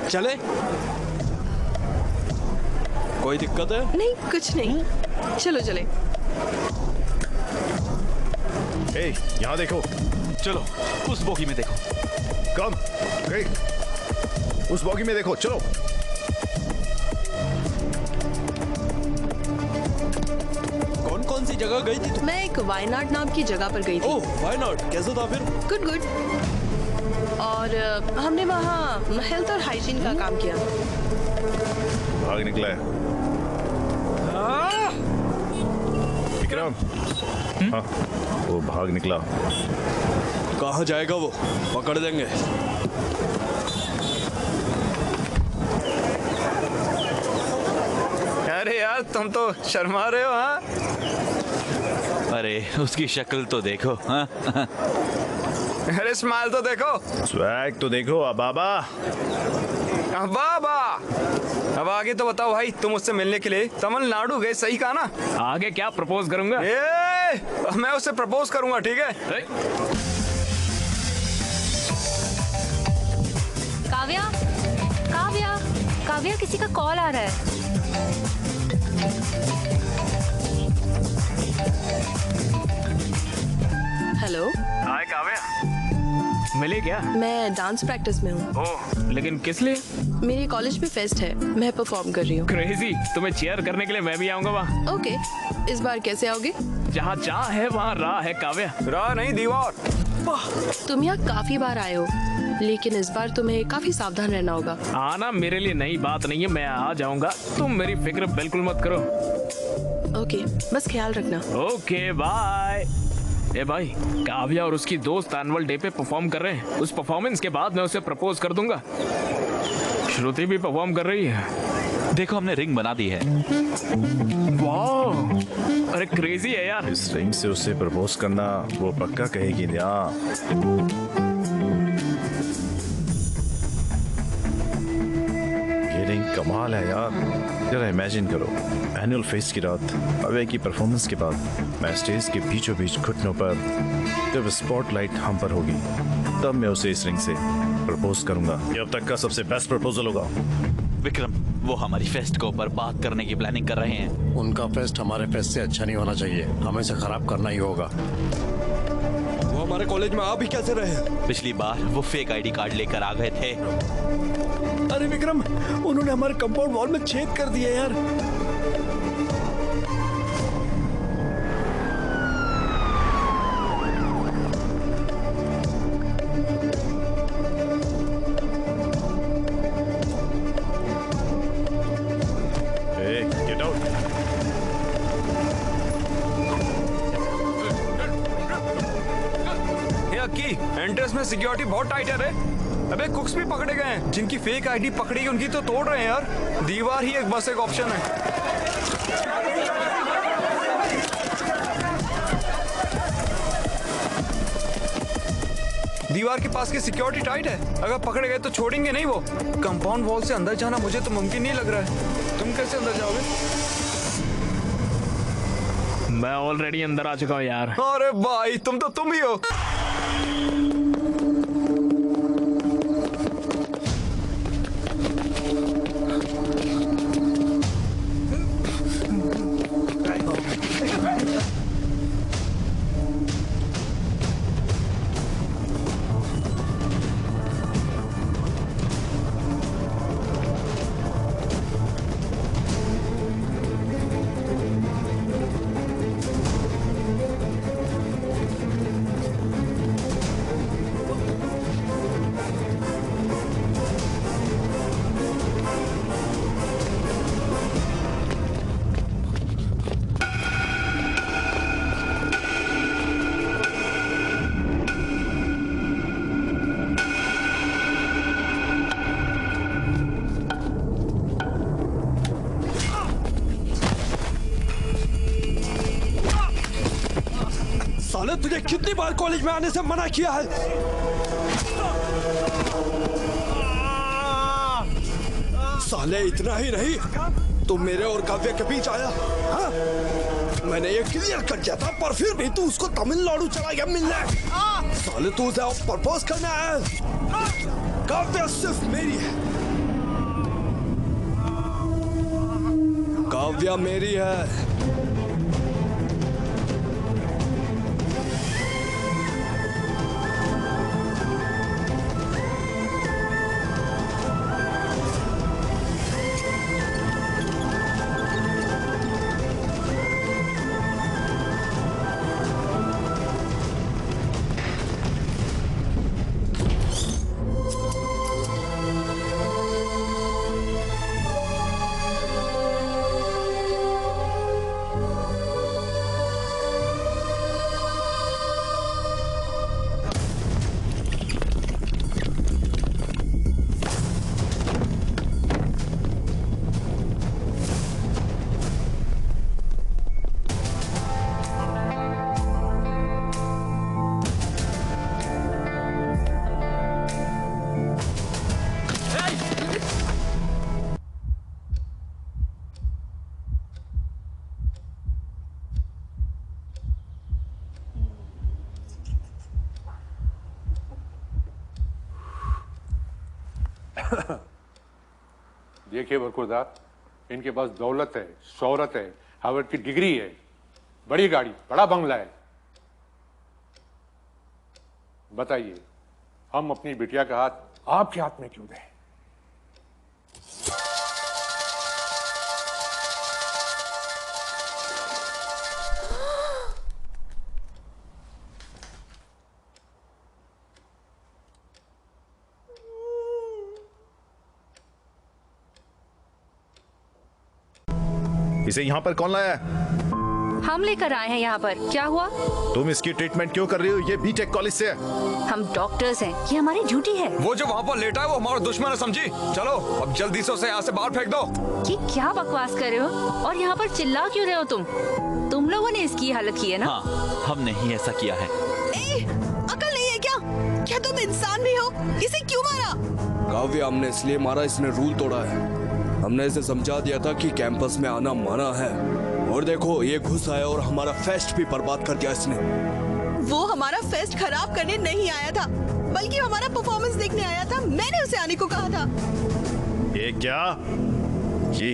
चले? कोई दिक्कत है? नहीं, कुछ नहीं। चलो चले। यहाँ देखो। चलो उस बोगी में देखो। कम। उस बोगी में देखो, चलो। कौन कौन सी जगह गई थी? मैं एक वायनाड नाम की जगह पर गई थी। ओह, वायनाड कैसा था फिर? Good good. और हमने वहाँ हेल्थ और हाइजीन का काम किया। भाग निकला है विक्रम। हाँ, वो भाग निकला। कहाँ जाएगा वो? पकड़ देंगे। अरे यार तुम तो शर्मा रहे हो। हाँ, अरे उसकी शक्ल तो देखो। हाँ? अरे स्माइल तो देखो। स्वैग तो देखो। अबाबा। अबाबा। अब आगे तो बताओ भाई, तुम उससे मिलने के लिए तमिलनाडु गए, सही कहा ना? आगे क्या प्रपोज करूंगा? मैं उससे प्रपोज करूंगा, ठीक है? काव्या, काव्या, काव्या, किसी का कॉल आ रहा है। हेलो। हाय काव्या, मिले क्या? मैं डांस प्रैक्टिस में हूँ। ओह, लेकिन किस लिए? मेरे कॉलेज में फेस्ट है, मैं परफॉर्म कर रही हूँ। क्रेजी, तुम्हें चीयर करने के लिए मैं भी आऊंगा वहाँ। ओके, इस बार कैसे आओगे? जहाँ चाह है वहाँ राह है काव्या। राह नहीं, दीवार। तुम यहाँ काफी बार आए हो, लेकिन इस बार तुम्हें काफी सावधान रहना होगा। आना मेरे लिए नई बात नहीं है, मैं आ जाऊंगा, तुम मेरी फिक्र बिल्कुल मत करो। ओके, बस ख्याल रखना। Okay bye. ए भाई, काव्या और उसकी दोस्त एनुअल डे पे परफॉर्म कर रहे हैं। उस परफॉर्मेंस के बाद मैं उसे प्रपोज कर दूंगा। श्रुति भी परफॉर्म कर रही है। देखो हमने रिंग बना दी है। वाह, अरे क्रेजी है यार। इस रिंग से उसे प्रपोज करना वो पक्का कहेगी ना। ये रिंग कमाल है यार। जरा इमेजिन करो, एनुअल फेस्ट की रात, अवे की परफॉर्मेंस के बाद मैं स्टेज के बीचों बीच घुटनों पर, जब स्पॉटलाइट हम पर होगी, तब मैं उसे इस रिंग से प्रपोज करूंगा। ये अब तक का सबसे बेस्ट प्रपोजल होगा। विक्रम, वो हमारी फेस्ट के ऊपर बात करने की प्लानिंग कर रहे हैं। उनका फेस्ट हमारे फेस्ट से अच्छा नहीं होना चाहिए, हमें इसे खराब करना ही होगा। वो हमारे कॉलेज में आ भी कैसे रहे? पिछली बार वो फेक आईडी कार्ड लेकर आ गए थे। अरे विक्रम, उन्होंने हमारे कंपाउंड वॉल में छेद कर दिए यार। Get out. की एंट्रेंस में सिक्योरिटी बहुत टाइट है रे। अबे कुक्स भी पकड़े गए हैं, जिनकी फेक आईडी पकड़ी उनकी तो तोड़ रहे हैं यार। दीवार ही एक बस एक ऑप्शन है। दीवार के पास की सिक्योरिटी टाइट है, अगर पकड़े गए तो छोड़ेंगे नहीं वो। कंपाउंड वॉल से अंदर जाना मुझे तो मुमकिन नहीं लग रहा है। तुम कैसे अंदर जाओगे? मैं ऑलरेडी अंदर आ चुका हूँ यार। अरे भाई, तुम ही हो। साले, तुझे कितनी बार कॉलेज में आने से मना किया है? साले, इतना ही नहीं, तुम मेरे और काव्या के बीच आया? हाँ? मैंने ये क्लियर कर दिया था, पर फिर भी तू उसको तमिलनाडु चला गया मिलने। साले तू उसे प्रपोज करने आया? काव्या सिर्फ मेरी है, काव्या मेरी है। देखिए बरखुरदार, इनके पास दौलत है, शोहरत है, हार्वर्ड की डिग्री है, बड़ी गाड़ी, बड़ा बंगला है। बताइए, हम अपनी बिटिया का हाथ आपके हाथ में क्यों दें? इसे यहाँ पर कौन लाया है? हम लेकर आए हैं यहाँ पर। क्या हुआ? तुम इसकी ट्रीटमेंट क्यों कर रही हो? ये बीटेक कॉलेज से है। हम डॉक्टर्स हैं, ये हमारी ड्यूटी है। वो जो वहाँ पर लेटा है वो हमारा दुश्मन है, समझी? चलो अब जल्दी से उसे यहाँ से बाहर फेंक दो। ये क्या बकवास कर रहे हो? और यहाँ पर चिल्ला क्यों रहे हो तुम लोगों ने इसकी हालत की है ना? हाँ, हमने ही ऐसा किया है। अकल नहीं है क्या? क्या तुम इंसान भी हो? इसे क्यों मारा? काव्या, हमने इसलिए मारा, इसने रूल तोड़ा है। हमने इसे समझा दिया था कि कैंपस में आना मना है, और देखो ये घुस आया और हमारा फेस्ट भी बर्बाद कर दिया इसने। वो हमारा फेस्ट खराब करने नहीं आया था, बल्कि हमारा परफॉर्मेंस देखने आया था। मैंने उसे आने को कहा था। ये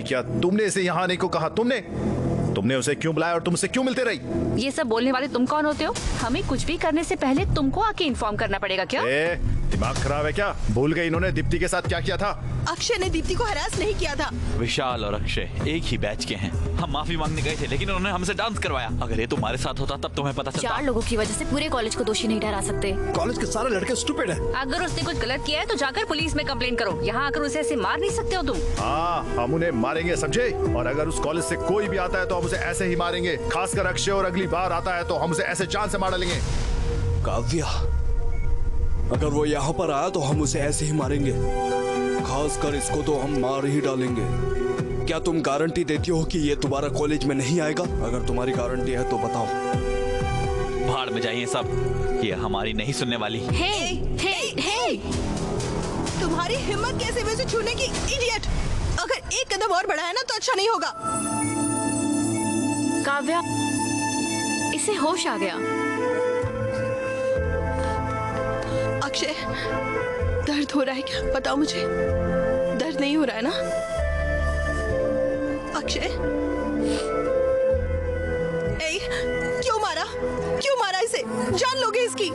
क्या तुमने इसे यहाँ आने को कहा? तुमने उसे क्यों बुलाया और तुम उसे क्यों मिलते रही? ये सब बोलने वाले तुम कौन होते हो? हमें कुछ भी करने से पहले तुमको आके इन्फॉर्म करना पड़ेगा क्या? दिमाग खराब है क्या? भूल गई इन्होंने दीप्ति के साथ क्या किया था? अक्षय ने दीप्ति को हरास नहीं किया था। विशाल और अक्षय एक ही बैच के हैं। हम माफी मांगने गए थे, लेकिन उन्होंने हमसे डांस करवाया। अगर ये तुम्हारे साथ होता तब तुम्हें पता चलता। 4 लोगों की वजह से पूरे कॉलेज को दोषी नहीं ठहरा सकते। कॉलेज के सारे लड़के स्टूपिड हैं। अगर उसने कुछ गलत किया है तो जाकर पुलिस में कंप्लेन करो। यहाँ आकर उसे ऐसे मार नहीं सकते हो तुम। हाँ, हम उन्हें मारेंगे, समझे? और अगर उस कॉलेज से कोई भी आता है तो हम उसे ऐसे ही मारेंगे। खासकर अक्षय, और अगली बार आता है तो हम उसे ऐसे जान से मार डालेंगे। काव्या, अगर वो यहाँ पर आया तो हम उसे ऐसे ही मारेंगे। खासकर इसको तो हम मार ही डालेंगे। क्या तुम गारंटी देती हो कि ये दोबारा कॉलेज में नहीं आएगा? अगर तुम्हारी गारंटी है तो बताओ। भाड़ में जाइए सब, ये हमारी नहीं सुनने वाली। हे! तुम्हारी हिम्मत कैसे वैसे छूने की, इडियट! अगर एक कदम और बढ़ाया ना तो अच्छा नहीं होगा। काव्या, इसे होश आ गया। अक्षय, दर्द हो रहा है क्या? बताओ मुझे, दर्द नहीं हो रहा है ना? अक्षय, क्यों मारा इसे? जान लोगे इसकी।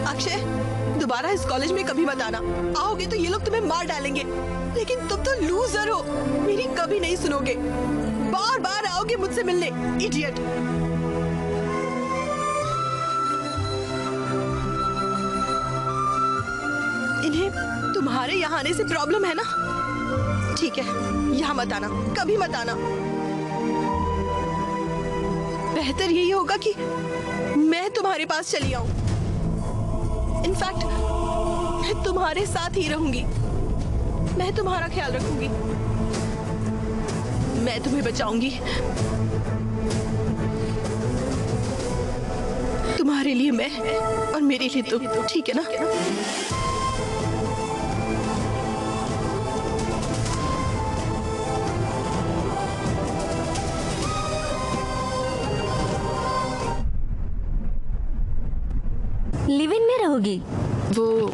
अक्षय, दोबारा इस कॉलेज में कभी मत आना। आओगे तो ये लोग तुम्हें मार डालेंगे। लेकिन तुम तो लूजर हो, मेरी कभी नहीं सुनोगे। बार बार आओगे मुझसे मिलने, इडियट। इन्हें तुम्हारे यहाँ आने से प्रॉब्लम है ना? ठीक है, यहाँ मत आना, कभी मत आना। बेहतर यही होगा कि मैं तुम्हारे पास चली आऊं। इनफैक्ट मैं तुम्हारे साथ ही रहूंगी। मैं तुम्हारा ख्याल रखूंगी। मैं तुम्हें बचाऊंगी। तुम्हारे लिए मैं और मेरे लिए तुम, ठीक है ना? लिव इन में रहोगी? वो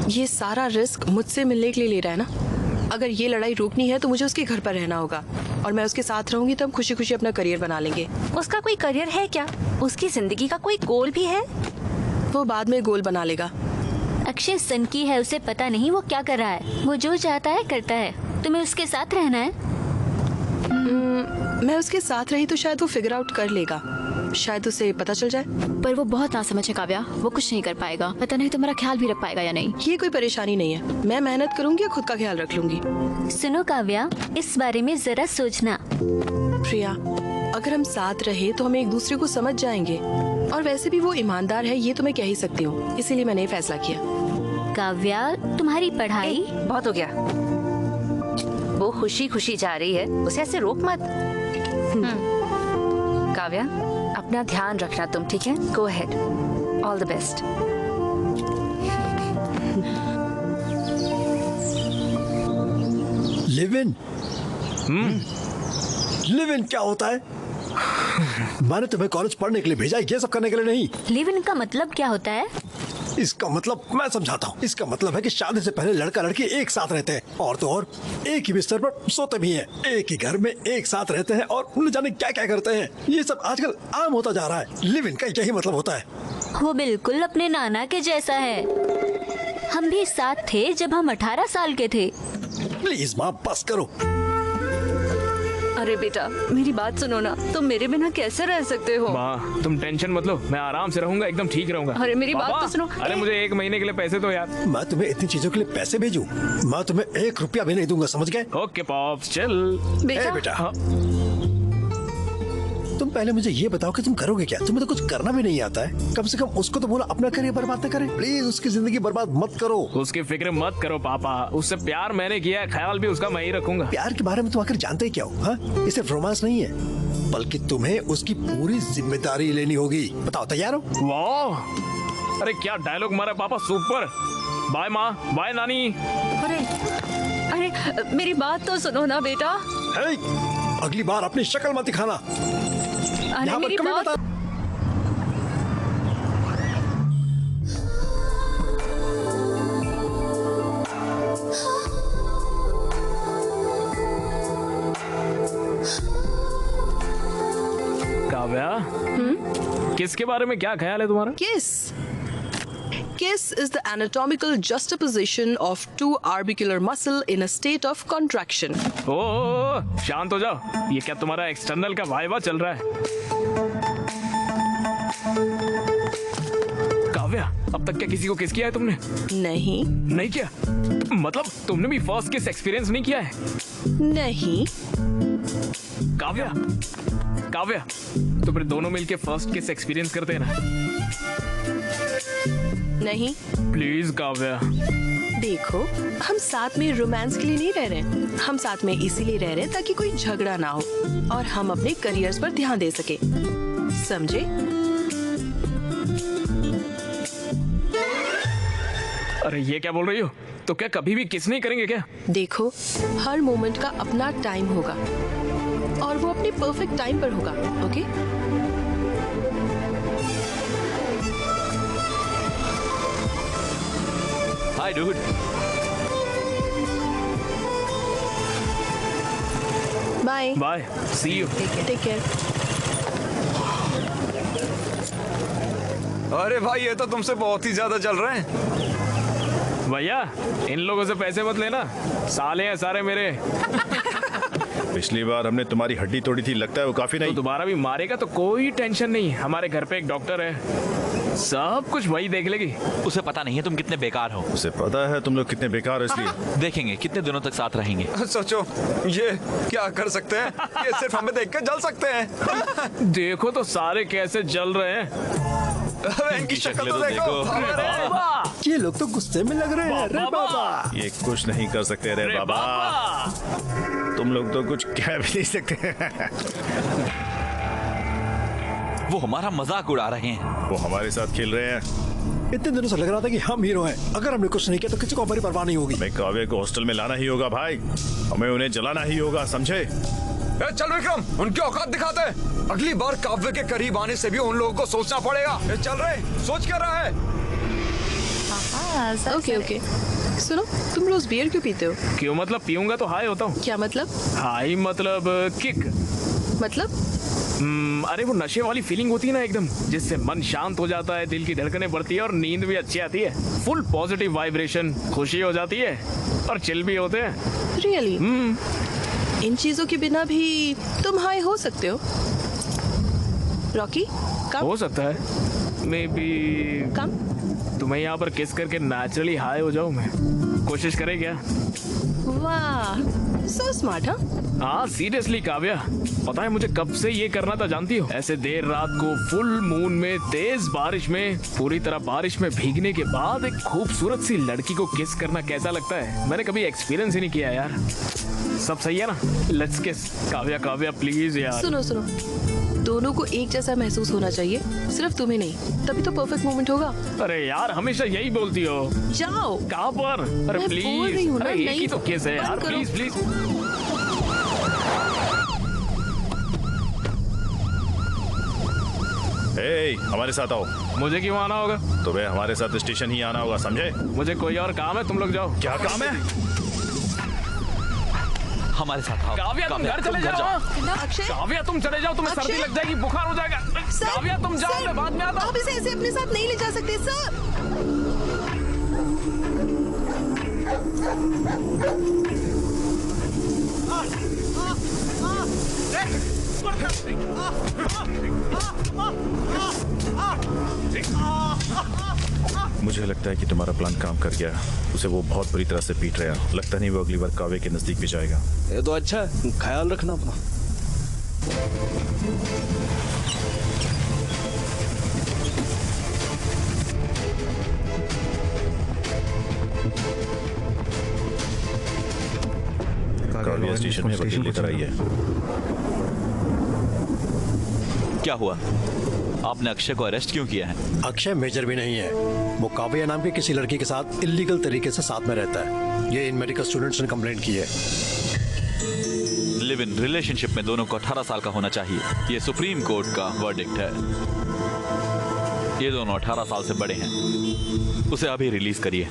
ये सारा रिस्क मुझसे मिलने के लिए ले रहा है ना। अगर ये लड़ाई रोकनी है तो मुझे उसके घर पर रहना होगा और मैं उसके साथ रहूंगी तो हम खुशी खुशी अपना करियर बना लेंगे। उसका कोई करियर है क्या? उसकी जिंदगी का कोई गोल भी है? वो बाद में गोल बना लेगा। अक्षय सनकी है, उसे पता नहीं वो क्या कर रहा है। वो जो चाहता है करता है। तुम्हें उसके साथ रहना है? मैं उसके साथ रही तो शायद वो फिगर आउट कर लेगा, शायद उसे पता चल जाए। पर वो बहुत नासमझ है काव्या, वो कुछ नहीं कर पाएगा। पता नहीं तुम्हारा ख्याल भी रख पाएगा या नहीं। ये कोई परेशानी नहीं है, मैं मेहनत करूंगी और खुद का ख्याल रख लूंगी। सुनो काव्या, इस बारे में जरा सोचना। प्रिया, अगर हम साथ रहे तो हम एक दूसरे को समझ जाएंगे, और वैसे भी वो ईमानदार है, ये तो मैं कह ही सकती हूँ, इसीलिए मैंने ये फैसला किया। काव्या, तुम्हारी पढ़ाई बहुत हो गया। वो खुशी खुशी जा रही है, उसे ऐसे रोक मत। काव्या, अपना ध्यान रखना तुम, ठीक है? Go ahead, all the best. Live in? Live in क्या होता है? मैंने तुम्हें कॉलेज पढ़ने के लिए भेजा, ये सब करने के लिए नहीं। लिव इन का मतलब क्या होता है? इसका मतलब मैं समझाता हूँ। इसका मतलब है कि शादी से पहले लड़का लड़की एक साथ रहते हैं, और तो और एक ही बिस्तर पर सोते भी हैं, एक ही घर में एक साथ रहते हैं और न जाने क्या क्या करते हैं। ये सब आजकल आम होता जा रहा है। लिव इन का यही मतलब होता है। वो बिल्कुल अपने नाना के जैसा है। हम भी साथ थे जब हम 18 साल के थे। प्लीज माँ, बस करो। अरे बेटा, मेरी बात सुनो ना, तुम मेरे बिना कैसे रह सकते हो? माँ, तुम टेंशन मत लो, मैं आराम से रहूंगा, एकदम ठीक रहूंगा। अरे मेरी बात तो सुनो। अरे मुझे 1 महीने के लिए पैसे दो यार। मैं तुम्हें इतनी चीजों के लिए पैसे भेजूं? मैं तुम्हें 1 रुपया भी नहीं दूंगा, समझ गए? ओके पॉप्स, चल। बेटा, हाँ। तुम पहले मुझे ये बताओ कि तुम करोगे क्या? तुम्हें तो कुछ करना भी नहीं आता है। कम से कम उसको तो बोला अपना करियर बर्बाद न करे। प्लीज उसकी जिंदगी बर्बाद मत करो। उसकी फिक्र मत करो पापा, उससे प्यार मैंने किया है, ख्याल भी उसका मैं ही रखूंगा। प्यार के बारे में तुम आखिर जानते ही क्या हो? हाँ, ये सिर्फ रोमांस नहीं है, बल्कि तुम्हें उसकी पूरी जिम्मेदारी लेनी होगी। बताओ, तैयार हो? वाह, अरे क्या डायलॉग मारा पापा, सुपर। बाय माँ, बाय नानी। अरे मेरी बात तो सुनो ना बेटा। अगली बार अपनी शक्ल मत दिखाना। अरे मेरी बात। काव्या, किसके बारे में क्या ख्याल है तुम्हारा? Kiss is the anatomical juxtaposition of two orbicular muscle in a state of contraction. ओ, शांत हो जाओ, ये क्या तुम्हारा एक्सटर्नल का वाइवा चल रहा है? काव्या, अब तक क्या किसी को किस किया है तुमने? नहीं किया? मतलब तुमने भी फर्स्ट किस एक्सपीरियंस नहीं किया है? नहीं। काव्या, काव्या, तो फिर दोनों मिलके फर्स्ट किस एक्सपीरियंस करते हैं ना? नहीं। प्लीज काव्या। देखो, हम साथ में रोमांस के लिए नहीं रह रहे, हम साथ में इसीलिए रह रहे हैं ताकि कोई झगड़ा ना हो और हम अपने करियर्स पर ध्यान दे सके, समझे? अरे ये क्या बोल रही हो? तो क्या कभी भी किस नहीं करेंगे क्या? देखो, हर मोमेंट का अपना टाइम होगा और वो अपने परफेक्ट टाइम पर होगा, okay? Hi dude. Bye. Bye, see you. Take care. अरे भाई, ये तो तुमसे बहुत ही ज्यादा चल रहे हैं। भैया, इन लोगों से पैसे मत लेना, साले हैं सारे मेरे। पिछली बार हमने तुम्हारी हड्डी तोड़ी थी, लगता है वो काफी नहीं। तो दोबारा भी मारेगा तो कोई टेंशन नहीं, हमारे घर पे एक डॉक्टर है, सब कुछ वही देख लेगी। उसे पता नहीं है तुम कितने बेकार हो। उसे पता है तुम लोग कितने बेकार हो, इसलिए देखेंगे कितने दिनों तक साथ रहेंगे। सोचो, ये क्या कर सकते हैं? ये सिर्फ हमें देख कर जल सकते हैं। देखो तो सारे कैसे जल रहे हैं, इनकी शक्ल तो देखो। ये लोग तो गुस्से में लग रहे हैं। रे बाबा, ये कुछ नहीं कर सकते रे बाबा, तुम लोग तो कुछ कह भी नहीं सकते। वो हमारा मजाक उड़ा रहे हैं। वो हमारे साथ खेल रहे हैं। इतने दिनों से लग रहा था कि हम हीरो हैं। अगर हमने कुछ नहीं किया तो किसी को हमारी परवाह नहीं होगी। हमें काव्य को हॉस्टल में लाना ही होगा भाई, हमें उन्हें जलाना ही होगा, समझे? चल विक्रम, उनकी औकात दिखाते हैं। अगली बार काव्य के करीब आने से भी उन लोगों को सोचना पड़ेगा। चल रहे, सोच क्या रहा है? ओके सुनो, तुम रोज बियर क्यों पीते हो? क्यों मतलब? पीऊंगा तो हाई होता हूँ। क्या मतलब? हाई मतलब किक। मतलब? अरे वो नशे वाली फीलिंग होती है ना एकदम, जिससे मन शांत हो जाता है, दिल की धड़कनें बढ़ती है और नींद भी अच्छी आती है। फुल पॉजिटिव वाइब्रेशन, खुशी हो जाती है और चिल भी होते हैं। रियली? इन चीजों के बिना भी तुम हाई हो सकते हो। रॉकी कम हो सकता है, मे बी कम। तुम्हें यहाँ पर किस करके नेचुरली हाई हो जाऊँ मैं। कोशिश करे क्या? वाह, सो स्मार्ट। हाँ सीरियसली काव्या, पता है मुझे कब से ये करना था जानती हो? ऐसे देर रात को फुल मून में, तेज बारिश में, पूरी तरह बारिश में भीगने के बाद एक खूबसूरत सी लड़की को किस करना कैसा लगता है, मैंने कभी एक्सपीरियंस ही नहीं किया यार। सब सही है ना? लेट्स किस। काव्या काव्या प्लीज यार। सुनो, दोनों को एक जैसा महसूस होना चाहिए, सिर्फ तुम्हें नहीं, तभी तो परफेक्ट मोमेंट होगा। अरे यार हमेशा यही बोलती हो। जाओ। कहाँ पर? अरे मैं बोल रही प्लीज, हूँ ना, अरे एक नहीं ही तो केस है यार, बंद करो। प्लीज। हमारे साथ आओ। मुझे क्यों आना होगा? तुम्हें हमारे साथ स्टेशन ही आना होगा, समझे? मुझे कोई और काम है, तुम लोग जाओ। क्या काम है? हमारे साथ आओ। काव्या तुम घर चले जाओ। काव्या तुम चले जाओ, तुम्हें सर्दी लग जाएगी, बुखार हो जाएगा। काव्या तुम जाओ, मैं बाद में आता हूँ। आप इसे ऐसे अपने साथ नहीं ले जा सकते सर। मुझे लगता है कि तुम्हारा प्लान काम कर गया। उसे वो बहुत बुरी तरह से पीट रहा है। लगता नहीं वो अगली बार काव्य के नजदीक भी जाएगा। ये तो अच्छा है, ख्याल रखना अपना। काव्य स्टेशन में वकील लेकर आई है। क्या हुआ? आपने अक्षय को अरेस्ट क्यों किया है? अक्षय मेजर भी नहीं है, वो काव्या नाम की किसी लड़की के साथ इलीगल तरीके से साथ में रहता है। ये इन मेडिकल स्टूडेंट्स ने कंप्लेंट की है। लिव इन रिलेशनशिप में दोनों को 18 साल का होना चाहिए, ये सुप्रीम कोर्ट का वर्डिक्ट है। ये दोनों 18 साल से बड़े हैं, उसे अभी रिलीज करिए।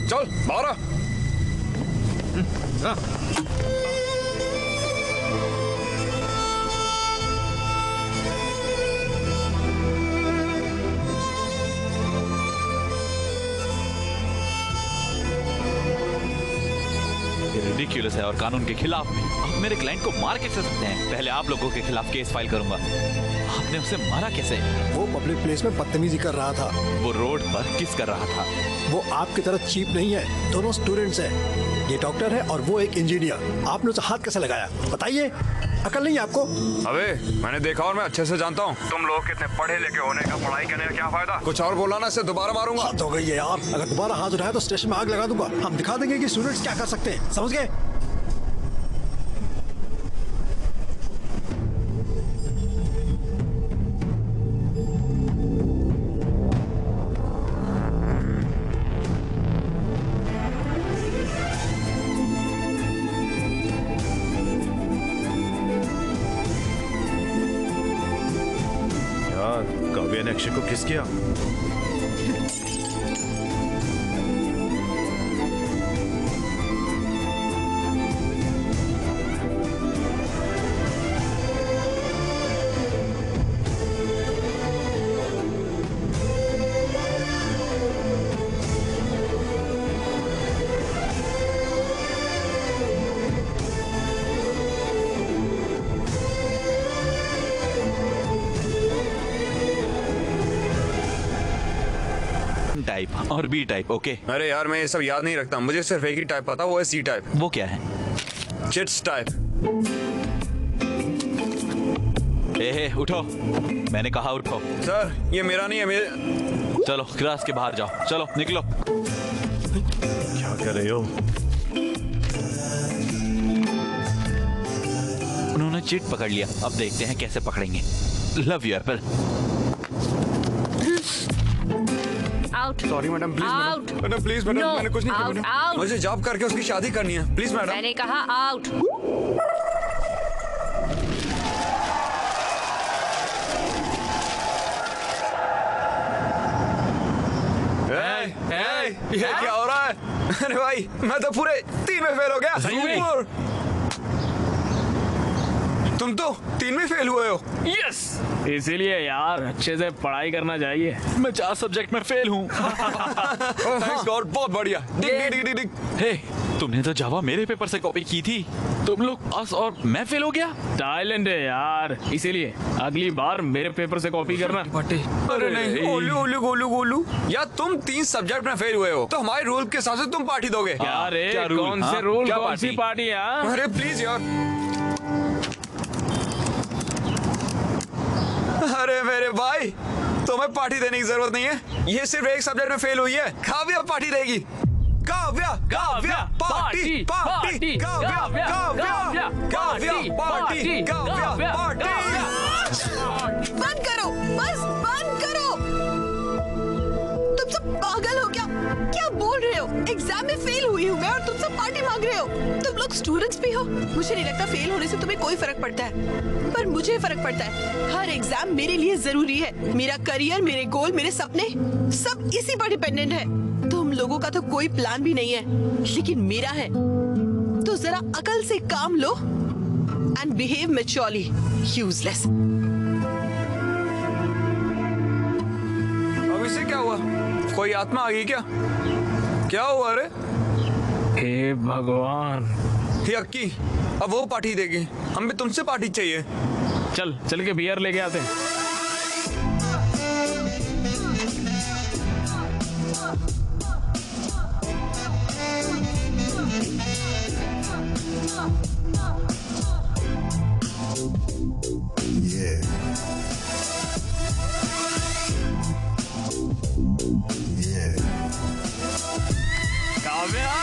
चल बाहर। रिडिक्यूलस है और कानून के खिलाफ भी। आप मेरे क्लाइंट को मार कैसे सकते हैं? पहले आप लोगों के खिलाफ केस फाइल करूंगा। आपने उसे मारा कैसे? वो पब्लिक प्लेस में बदतमीजी कर रहा था। वो रोड पर किस कर रहा था? वो आपकी तरह चीप नहीं है, दोनों स्टूडेंट्स हैं। ये डॉक्टर है और वो एक इंजीनियर। आपने उसे हाथ कैसे लगाया बताइए? अकल नहीं है आपको? अबे मैंने देखा और मैं अच्छे से जानता हूँ तुम लोग कितने पढ़े लिखे होने का, पढ़ाई करने का क्या फायदा। कुछ और बोला ना, से दोबारा मारूंगा। हाथ हो गई है यार, अगर दोबारा हाथ उठाया तो स्टेशन में आग लगा दूंगा। हम दिखा देंगे कि स्टूडेंट्स क्या कर सकते हैं, समझ गए? काव्या ने अक्षय को किस किया? टाइप और बी टाइप। ओके। अरे यार मैं ये सब याद नहीं रखता, मुझे सिर्फ एक ही टाइप पता, वो है सी टाइप। वो क्या है? Chits type. ए उठो, मैंने कहा उठो। सर ये मेरा नहीं है, मेरे। चलो क्लास के बाहर जाओ, चलो निकलो। क्या कर रहे हो? उन्होंने चिट पकड़ लिया, अब देखते हैं कैसे पकड़ेंगे। Love you Apple. Out. Sorry madam, please out. Madam, please madam, मैंने कुछ नहीं किया मैडम। आउट। मुझे जॉब करके उसकी शादी करनी है, प्लीज मैडम। मैंने कहा आउट। ये क्या हो रहा है? अरे भाई, मैं तो पूरे 3 में फेल हो गया। तुम तो 3 में फेल हुए हो। यस, इसीलिए यार अच्छे से पढ़ाई करना चाहिए। मैं 4 सब्जेक्ट में फेल हूँ। थैंक्स गॉड, बहुत बढ़िया। डिग। हे, तुमने तो जावा मेरे पेपर से कॉपी की थी, तुम लोग पास और मैं फेल हो गया। टाइलेंट है यार, इसीलिए अगली बार मेरे पेपर से कॉपी करना। अरे नहीं, गोलू यार, तुम 3 सब्जेक्ट में फेल हुए हो तो हमारे रूल के हिसाब से तुम पार्टी दोगे। क्या रे, क्या रूल? कौन से हाँ, रूल, क्या कौन सी पार्टी? पार्टी? यार अरे प्लीज यार। अरे मेरे भाई, तुम्हें पार्टी देने की जरूरत नहीं है, ये सिर्फ एक सब्जेक्ट में फेल हुई है। काव्या पार्टी देगी। Kavya party, Kavya party. बंद करो, बस बंद करो। तुम सब पागल हो क्या? क्या बोल रहे हो? एग्जाम में फेल हुई हूँ मैं और तुम सब पार्टी मांग रहे हो। तुम लोग स्टूडेंट्स भी हो। मुझे नहीं लगता फेल होने से तुम्हें कोई फर्क पड़ता है, पर मुझे फर्क पड़ता है। हर एग्जाम मेरे लिए जरूरी है। मेरा करियर, मेरे गोल, मेरे सपने सब इसी पर डिपेंडेंट है। तुम लोगों का तो कोई प्लान भी नहीं है, लेकिन मेरा है। तो जरा अकल से काम लो एंड बिहेव मैच्योरली। यूजलेस। अब इसे क्या हुआ? कोई आत्मा आ गई क्या? क्या हुआ रे? हे भगवान। अक्की, अब वो पार्टी देगी, हमें तुमसे पार्टी चाहिए। चल के बियर लेके आते हैं। काव्या,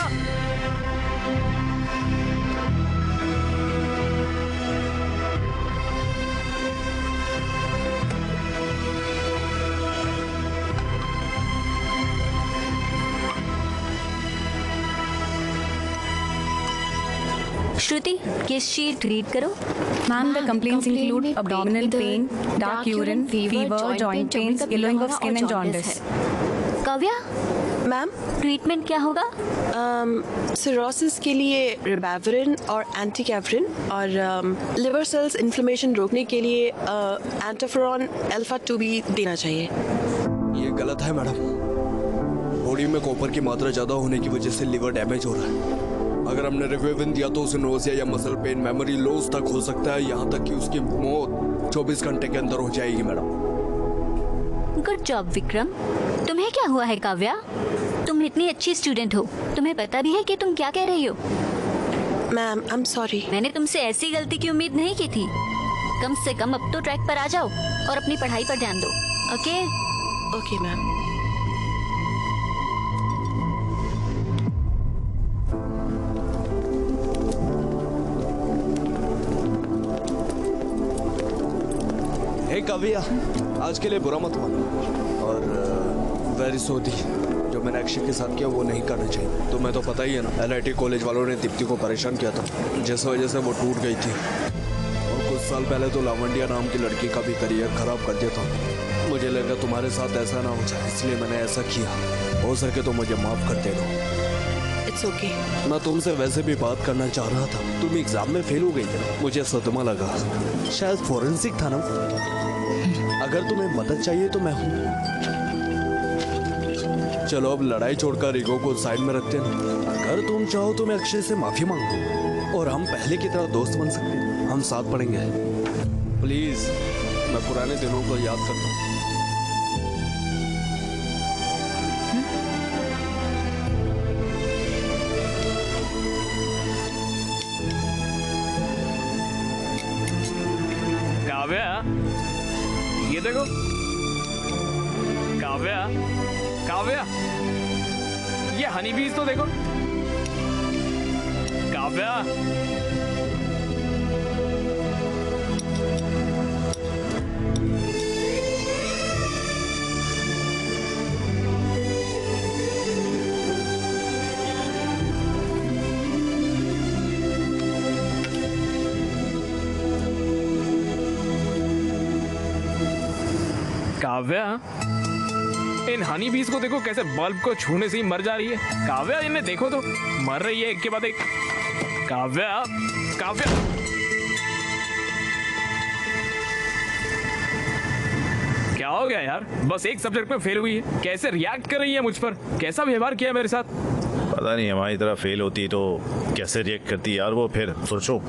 श्रुति, ये शीट रीड करो। Ma'am, the complaints include abdominal pain, dark urine, fever, joint pains, yellowing of skin and jaundice. Kavya, ma'am, treatment क्या होगा? सिरोसिस के लिए रिबाविरिन और एंटीकैफरिन और लिवर सेल्स इन्फ्लेमेशन रोकने के लिए एंटोफेरॉन अल्फा 2 भी देना चाहिए। ये गलत है मैडम। बॉडी में कॉपर की मात्रा ज्यादा होने की वजह से लिवर डैमेज हो रहा है। अगर हमने रिवेविन दिया तो उसे नोजिया या मसल पेन, मेमोरी लॉस तक हो सकता है, यहाँ तक कि उसकी मौत 24 घंटे के अंदर हो जाएगी मैडम। Good job Vikram. तुम्हें क्या हुआ है काव्या? तुम इतनी अच्छी स्टूडेंट हो, तुम्हें पता भी है कि तुम क्या कह रही हो? Ma'am, I am sorry. मैंने तुमसे ऐसी गलती की उम्मीद नहीं की थी। कम से कम अब तो ट्रैक पर आ जाओ और अपनी पढ़ाई पर ध्यान दो। Okay? Okay ma'am. Hey Kavya, आज के लिए बुरा मत मानो और वेरी सॉरी। जो मैंने अक्षय के साथ किया वो नहीं करना चाहिए। तुम्हें तो पता ही है ना, LIT कॉलेज वालों ने दीप्ति को परेशान किया था, जिस वजह से वो टूट गई थी। और कुछ साल पहले तो लावंडिया नाम की लड़की का भी करियर खराब कर दिया था। मुझे लगा तुम्हारे साथ ऐसा ना हो जाए, इसलिए मैंने ऐसा किया। हो सके तो मुझे माफ कर दे दो। It's okay. मैं तुमसे वैसे भी बात करना चाह रहा था। तुम एग्जाम में फेल हो गई थी ना, मुझे सदमा लगा। शायद फोरेंसिक था ना। अगर तुम्हें मदद चाहिए तो मैं हूँ। चलो अब लड़ाई छोड़कर ईगो को साइड में रखते हैं। अगर तुम चाहो तो मैं अक्षय से माफी मांगू और हम पहले की तरह दोस्त बन सकते हैं। हम साथ पढ़ेंगे। प्लीज, मैं पुराने दिनों को याद करता हूँ। काव्या, ये देखो। काव्या, काव्या, ये हनी बीज तो देखो। काव्या, काव्या, इन हनी बीज को देखो कैसे बल्ब को छूने से ही मर जा रही है। काव्या, इन्हें देखो तो, मर रही है एक के बाद एक। काव्या, काव्या, क्या हो गया यार? बस एक सब्जेक्ट में फेल हुई है, कैसे रिएक्ट कर रही है मुझ पर? कैसा व्यवहार किया मेरे साथ? पता नहीं, हमारी तरह फेल होती तो कैसे रिएक्ट करती यार वो। फिर सोचो,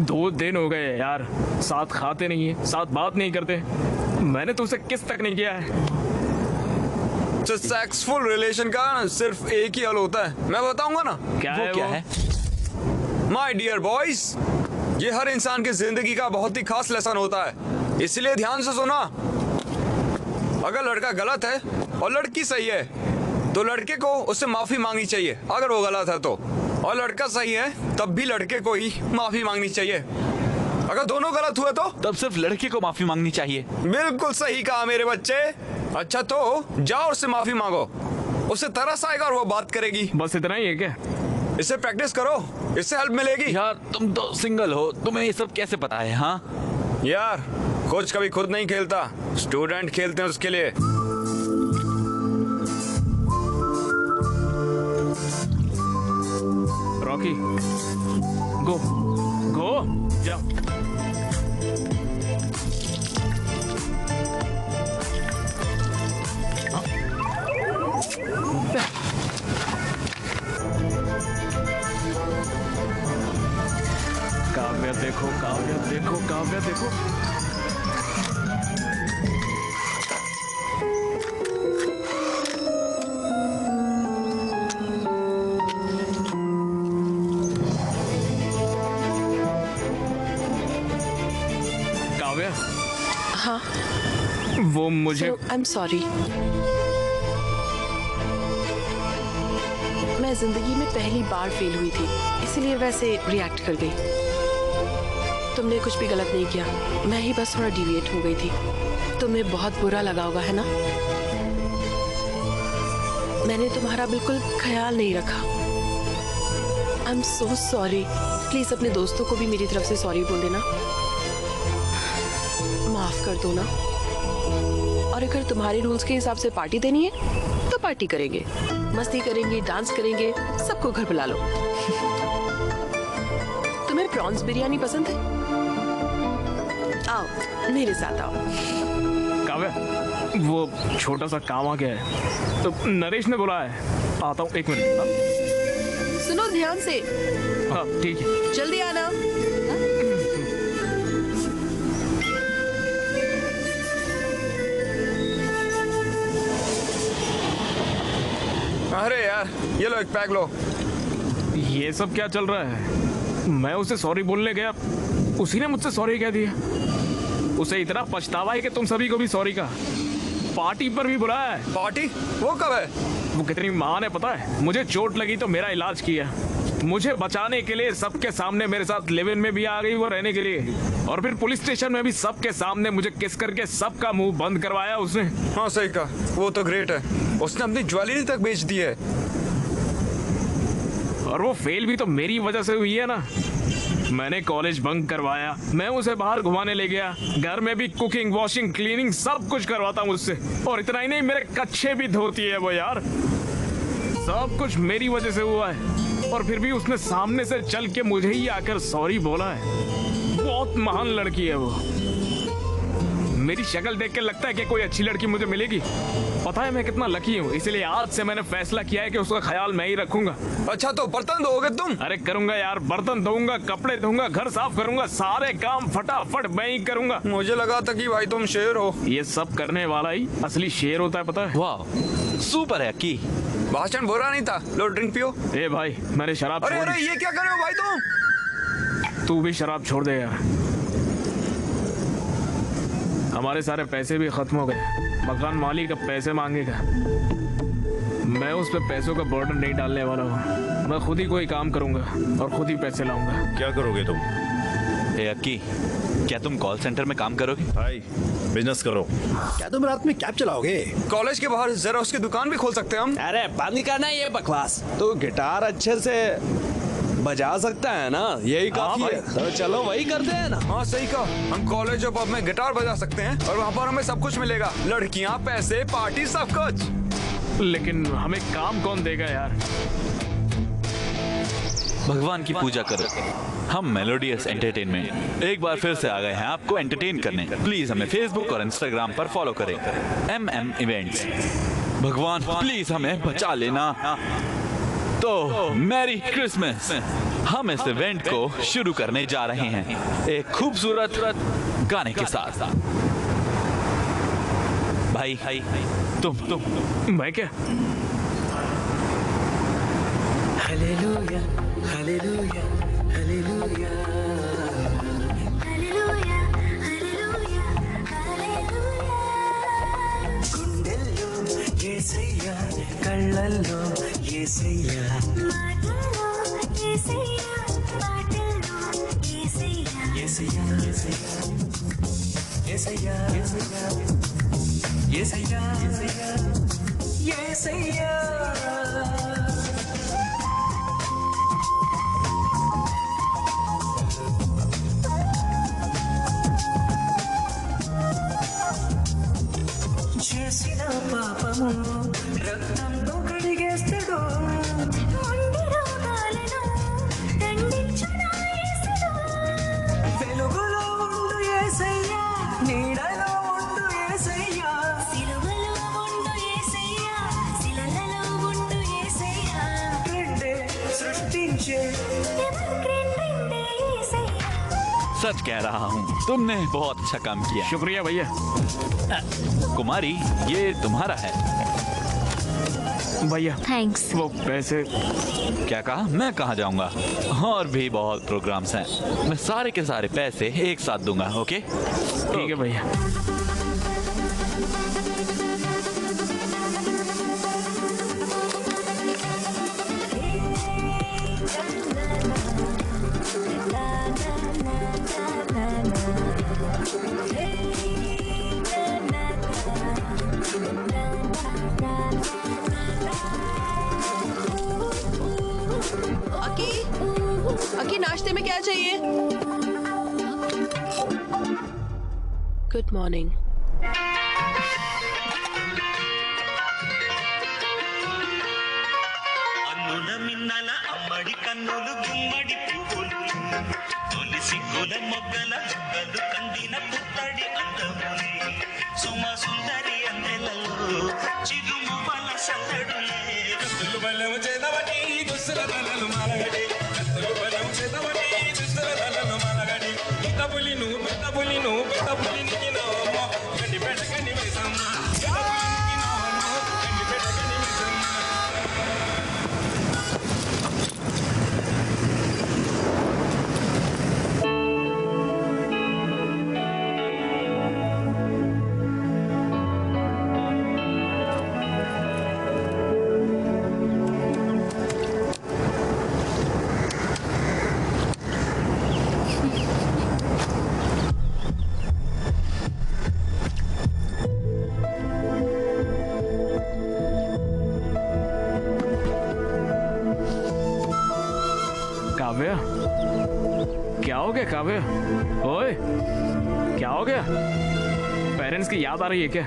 2 दिन हो गए यार, साथ खाते नहीं है, साथ बात नहीं करते। मैंने तुमसे किस तक नहीं किया है। सक्सेसफुल रिलेशन का सिर्फ एक ही हल होता है, मैं बताऊंगा ना। क्या है क्या है? माय डियर बॉयज, ये हर इंसान की जिंदगी का बहुत ही खास लेसन होता है, इसलिए ध्यान से सुना। अगर लड़का गलत है और लड़की सही है तो लड़के को उससे माफी मांगनी चाहिए अगर वो गलत है तो, और लड़का सही है तब भी लड़के को ही माफी मांगनी चाहिए। अगर दोनों गलत हुए तो तब सिर्फ लड़के को माफी मांगनी चाहिए। बिल्कुल सही कहा मेरे बच्चे। अच्छा तो जाओ उससे माफी मांगो, उसे तरस आएगा और वो बात करेगी। बस इतना ही है क्या? इसे प्रैक्टिस करो, इससे हेल्प मिलेगी। यार तुम तो सिंगल हो, तुम्हें ये सब कैसे पता है? हाँ यार, कोच कभी खुद नहीं खेलता, स्टूडेंट खेलते हैं उसके लिए। रॉकी, गो गो, जाओ। काव्या देखो, काव्या देखो, काव्या देखो। काव्या, हाँ वो मुझे आई एम सॉरी, मैं जिंदगी में पहली बार फेल हुई थी, इसीलिए वैसे रिएक्ट कर गई। तुमने कुछ भी गलत नहीं किया, मैं ही बस थोड़ा डिविएट हो गई थी। तुम्हें बहुत बुरा लगा होगा, है ना? मैंने तुम्हारा बिल्कुल ख्याल नहीं रखा। I am so sorry. Please अपने दोस्तों को भी मेरी तरफ से सॉरी बोल देना, माफ कर दो ना। और अगर तुम्हारे रूल्स के हिसाब से पार्टी देनी है तो पार्टी करेंगे, मस्ती करेंगे, डांस करेंगे, सबको घर बुला लो। तुम्हें प्रॉन्स बिरयानी पसंद है? आओ मेरे साथ आओ। काव्या, वो छोटा सा काम आ गया है तो नरेश ने बुलाया है, आता हूँ 1 मिनट। सुनो ध्यान से। हाँ ठीक है, जल्दी आना। अरे यार, ये लो एक पैक लो। ये सब क्या चल रहा है? मैं उसे सॉरी बोलने गया, उसी ने मुझसे सॉरी कह दिया। उसे इतना पछतावा है कि तुम सभी को भी सॉरी कहा। पार्टी पर भी बुलाया है। पार्टी? वो कब है? वो कितनी महान है पता है? मुझे चोट लगी तो मेरा इलाज किया, मुझे बचाने के लिए सबके सामने मेरे साथ लिव इन में भी आ गई वो रहने के लिए, और फिर पुलिस स्टेशन में भी सबके सामने मुझे किस करके सबका मुंह बंद करवाया उसने। हाँ सही कहा, वो तो ग्रेट है। उसने अपनी ज्वेलरी तक बेच दी है। और वो फेल भी तो मेरी वजह से हुई है ना। मैंने कॉलेज बंक करवाया, मैं उसे बाहर घुमाने ले गया, घर में भी कुकिंग, वॉशिंग, क्लीनिंग सब कुछ करवाता मुझसे, और इतना ही नहीं मेरे कच्छे भी धोती है वो यार। सब कुछ मेरी वजह से हुआ है, और फिर भी उसने सामने से चल के मुझे ही आकर सॉरी बोला है। बहुत महान लड़की है वो। मेरी शक्ल देख के लगता है कि कोई अच्छी लड़की मुझे मिलेगी। पता है मैं कितना लकी हूँ, इसलिए आज से मैंने फैसला किया है कि उसका ख्याल मैं ही रखूंगा। अच्छा तो बर्तन धोगे तुम? अरे करूंगा यार, बर्तन धोऊंगा, कपड़े धोऊंगा, घर साफ करूंगा, सारे काम फटाफट मैं ही करूंगा। मुझे लगा था कि भाई तुम शेर हो। ये सब करने वाला ही असली शेर होता है, पता है? वाह, सुपर है की। भाषण बुरा नहीं था, लो ड्रिंक पियो। ए भाई, मैंने शराब अरे छोड़ अरे ये क्या कर रहे हो भाई तुम? तू भी शराब छोड़ दे यार। हमारे सारे पैसे भी खत्म हो गए, मकान मालिक अब पैसे मांगेगा। मैं उस पे पैसों का बर्डन नहीं डालने वाला हूँ। मैं खुद ही कोई काम करूंगा और खुद ही पैसे लाऊंगा। क्या करोगे तुम? ए अक्की, क्या तुम कॉल सेंटर में काम करोगे? भाई बिजनेस करो। क्या तुम रात में कैब चलाओगे? कॉलेज के बाहर जरा उसकी दुकान भी खोल सकते हैं हम। अरे बंद करना ये बकवास। तू गिटार अच्छे से बजा सकता है ना, यही काफी है। तो चलो वही करते हैं ना। हाँ सही कहा, हम कॉलेज और पब में गिटार बजा सकते हैं और वहाँ पर हमें सब कुछ मिलेगा, लड़कियाँ, पैसे, पार्टी, सब कुछ। लेकिन हमें काम कौन देगा यार? भगवान की पूजा करो। हम मेलोडियस एंटरटेनमेंट एक बार फिर से आ गए हैं आपको एंटरटेन करने। प्लीज हमें फेसबुक और इंस्टाग्राम पर फॉलो करें, MM इवेंट्स। भगवान प्लीज हमें बचा लेना। तो मैरी क्रिसमस। हम इस इवेंट को शुरू करने जा रहे हैं एक खूबसूरत गाने के साथ। भाई तुम मैं क्या? Hallelujah hallelujah hallelujah hallelujah hallelujah hallelujah गुंडెల్లో యేసయ్యా కళ్ళల్లో యేసయ్యా మాటల్లో యేసయ్యా పాటల్లో యేసయ్యా యేసయ్యా యేసయ్యా యేసయ్యా యేసయ్యా యేసయ్యా చేసిన పాపము రక్తంతో కడిగేస్తాడు, మొండి రోగాలను దండించునా యేసుడు. వెలుగులో ఉండు యేసయ్యా, నీడలో ఉండు యేసయ్యా, సిలువలో ఉండు యేసయ్యా, శిలలలో ఉండు యేసయ్యా. రెండే సృష్టించే రెండే యేసయ్యా. सच कह रहा हूँ, तुमने बहुत अच्छा काम किया। शुक्रिया भैया। कुमारी ये तुम्हारा है। भैया थैंक्स। वो पैसे क्या कहा? मैं कहाँ जाऊंगा, और भी बहुत प्रोग्राम्स हैं। मैं सारे के सारे पैसे एक साथ दूंगा। ओके ठीक है भैया। अकी नाश्ते में क्या चाहिए? Good morning. అన్నుల మిన్నల అమ్మడి కన్నులు గుమ్మడి పువ్వులు తొలి సిగ్గుల మొగ్గల బుగ్గలు కందిన పుత్తడి అందములే సుమ సుందరి అందెలలో చిరుము వల సల్లడులే కత్తులు బలము చేదవటి దుస్సుల తలలు మాలగడి కత్తులు బలము చేదవటి దుస్సుల తలలు మాలగడి పెద్ద పులిను పెద్ద పులినికి నోమో గండి పెట్టకని వేసమ్మ పెద్ద పులినికి నోమో గండి పెట్టకని వేసమ్మ. काव्या, क्या हो गया काव्या? ओए क्या हो गया? पेरेंट्स की याद आ रही है क्या?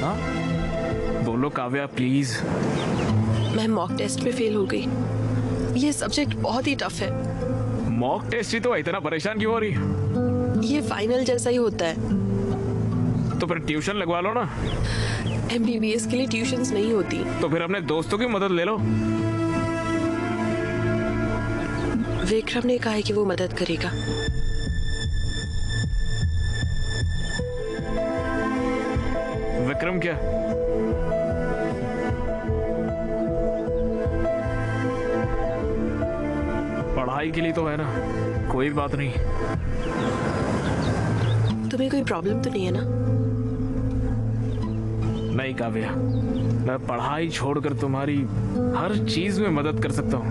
हाँ बोलो काव्या प्लीज। मैं मॉक टेस्ट में फेल हो गई। ये सब्जेक्ट बहुत ही टफ है। मॉक टेस्ट ही तो इतना परेशान क्यों हो रही? ये फाइनल जैसा ही होता है। तो फिर ट्यूशन लगवा लो ना। MBBS के लिए ट्यूशंस नहीं होती। तो फिर अपने दोस्तों की मदद ले लो। विक्रम ने कहा है कि वो मदद करेगा। विक्रम क्या? पढ़ाई के लिए तो है ना, कोई बात नहीं। तुम्हें कोई प्रॉब्लम तो नहीं है ना? नहीं काव्या, मैं पढ़ाई छोड़कर तुम्हारी हर चीज में मदद कर सकता हूँ।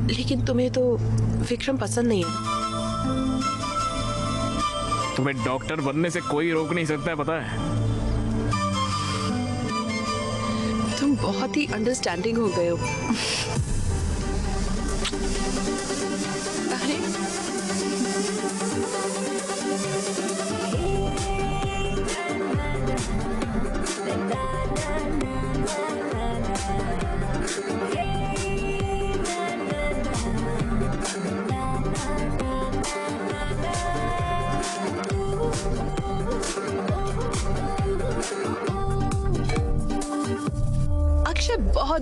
लेकिन तुम्हें तो विक्रम पसंद नहीं है। तुम्हें डॉक्टर बनने से कोई रोक नहीं सकता है, पता है? तुम बहुत ही अंडरस्टैंडिंग हो गए हो।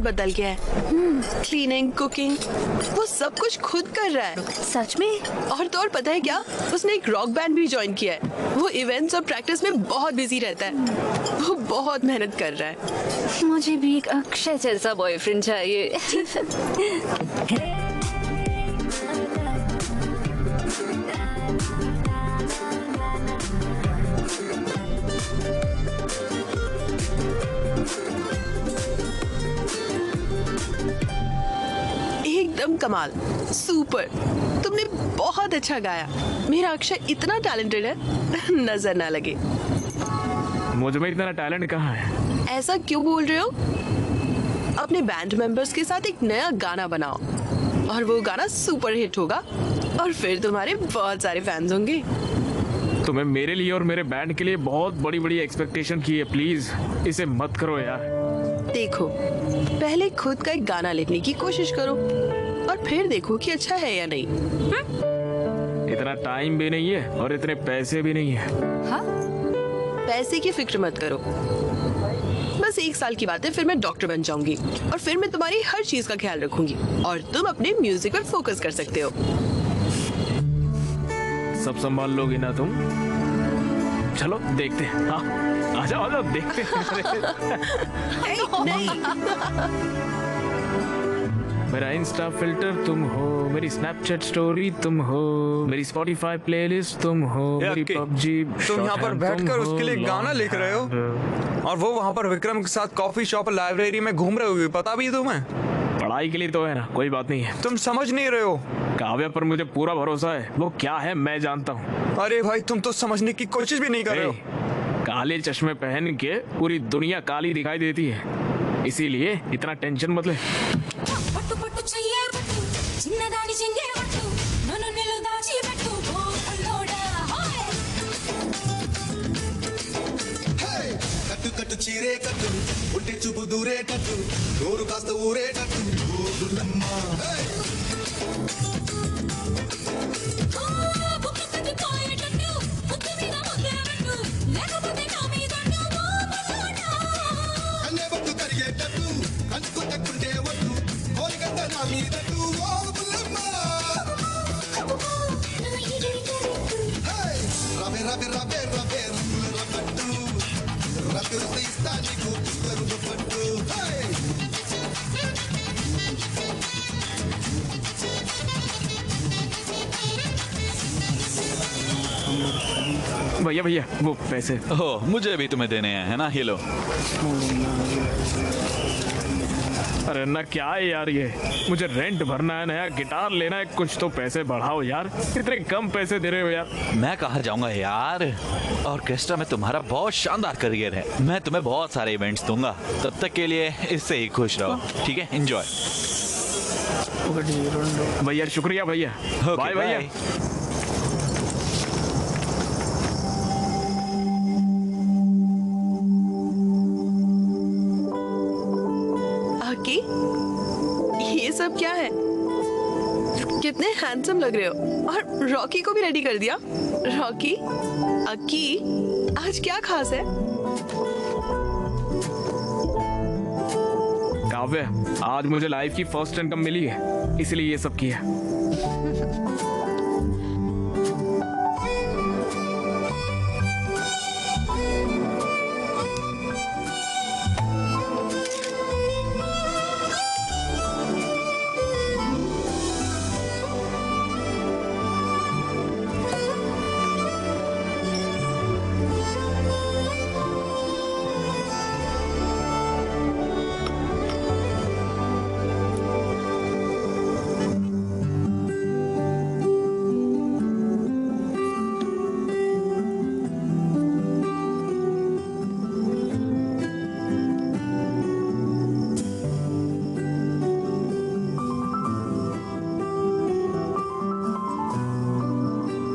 बदल गया है। क्लीनिंग, कुकिंग, वो सब कुछ खुद कर रहा है। सच में? और तो और पता है क्या, उसने एक रॉक बैंड भी ज्वाइन किया है। वो इवेंट्स और प्रैक्टिस में बहुत बिजी रहता है। वो बहुत मेहनत कर रहा है। मुझे भी एक अक्षय जैसा बॉयफ्रेंड चाहिए। एकदम कमाल, सुपर। तुमने बहुत अच्छा गाया। मेरा अक्षय इतना टैलेंटेड है, नजर ना लगे। मुझ में इतना टैलेंट कहाँ है? ऐसा क्यों बोल रहे हो? अपने बैंड मेंबर्स के साथ एक नया गाना बनाओ और वो गाना सुपर हिट होगा और फिर तुम्हारे बहुत सारे फैंस होंगे। तुम्हें मेरे लिए और मेरे बैंड के लिए बहुत बड़ी बड़ी एक्सपेक्टेशन की है। प्लीज इसे मत करो यार। देखो, पहले खुद का एक गाना लिखने की कोशिश करो और फिर देखो कि अच्छा है या नहीं। इतना टाइम भी नहीं है और इतने पैसे भी नहीं है। हाँ? पैसे की फिक्र मत करो। बस 1 साल की बात है, फिर मैं डॉक्टर बन जाऊंगी और फिर मैं तुम्हारी हर चीज का ख्याल रखूंगी और तुम अपने म्यूजिक पर फोकस कर सकते हो। सब संभाल लोगी ना तुम? चलो देखते हैं। हाँ, आ जाओ देखते हैं। नहीं। मेरा इंस्टा फिल्टर तुम हो, मेरी स्नैपचैट स्टोरी तुम हो, मेरी स्पॉटिफाई प्लेलिस्ट तुम हो, मेरी पबजी। तुम यहाँ पर बैठकर उसके लिए गाना लिख रहे हो और वो वहाँ पर विक्रम के साथ कॉफी शॉप लाइब्रेरी में घूम रहे हो। पता भी तुम्हें? पढ़ाई के लिए तो है ना, कोई बात नहीं है। तुम समझ नहीं रहे हो। काव्या पर मुझे पूरा भरोसा है। वो क्या है मैं जानता हूँ। अरे भाई, तुम तो समझने की कोशिश भी नहीं कर रहे हो। काले चश्मे पहन के पूरी दुनिया काली दिखाई देती है, इसीलिए इतना टेंशन मत ले। కట్టు చీరే కట్టు ఒంటి చూపు దూరేటట్టు నోరు కాస్త ఊరేటట్టు ఊరులమ్మ కన్నే బొట్టు కరిగేటట్టు కంచుకు తక్కుంటే ఒట్టు కోరిగడ్డ నా మీదట్టు ఊరులమ్మ రవే రవే రవే రవే రవట్టు రవే ఇస్తా నీకు పుస్తరు పట్టు भैया भैया वो पैसे। ओह, मुझे भी तुम्हें देने हैं, है ना? ये लो। अरे ना क्या है यार, ये मुझे रेंट भरना है, नया गिटार लेना है, कुछ तो पैसे बढ़ाओ यार। इतने कम पैसे दे रहे हो यार। मैं कहाँ जाऊंगा यार, ऑर्केस्ट्रा में तुम्हारा बहुत शानदार करियर है। मैं तुम्हें बहुत सारे इवेंट्स दूंगा, तब तक के लिए इससे ही खुश रहो, ठीक है? एंजॉय। भैया शुक्रिया भैया। बाय भैया। ये सब क्या है? कितने हैंडसम लग रहे हो। और रॉकी को भी रेडी कर दिया। रॉकी, अक्की, आज क्या खास है? काव्य, आज मुझे लाइफ की फर्स्ट इनकम मिली है, इसलिए ये सब किया।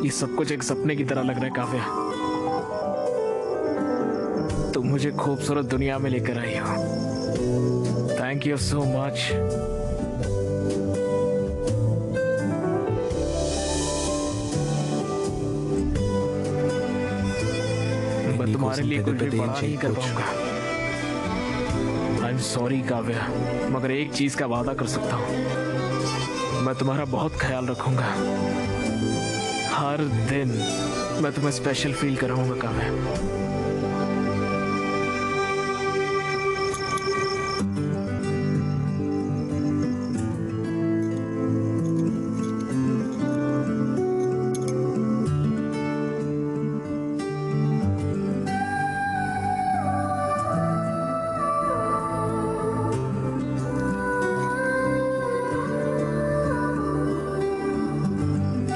ये सब कुछ एक सपने की तरह लग रहा है काव्या। तुम मुझे खूबसूरत दुनिया में लेकर आई हो। Thank you so much. मैं तुम्हारे लिए कुछ भी बड़ा नहीं कर पाऊंगा। I'm सॉरी काव्या, मगर एक चीज का वादा कर सकता हूँ, मैं तुम्हारा बहुत ख्याल रखूंगा। हर दिन मैं तुम्हें स्पेशल फील कराऊंगा काव्या।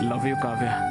Love you Kavya.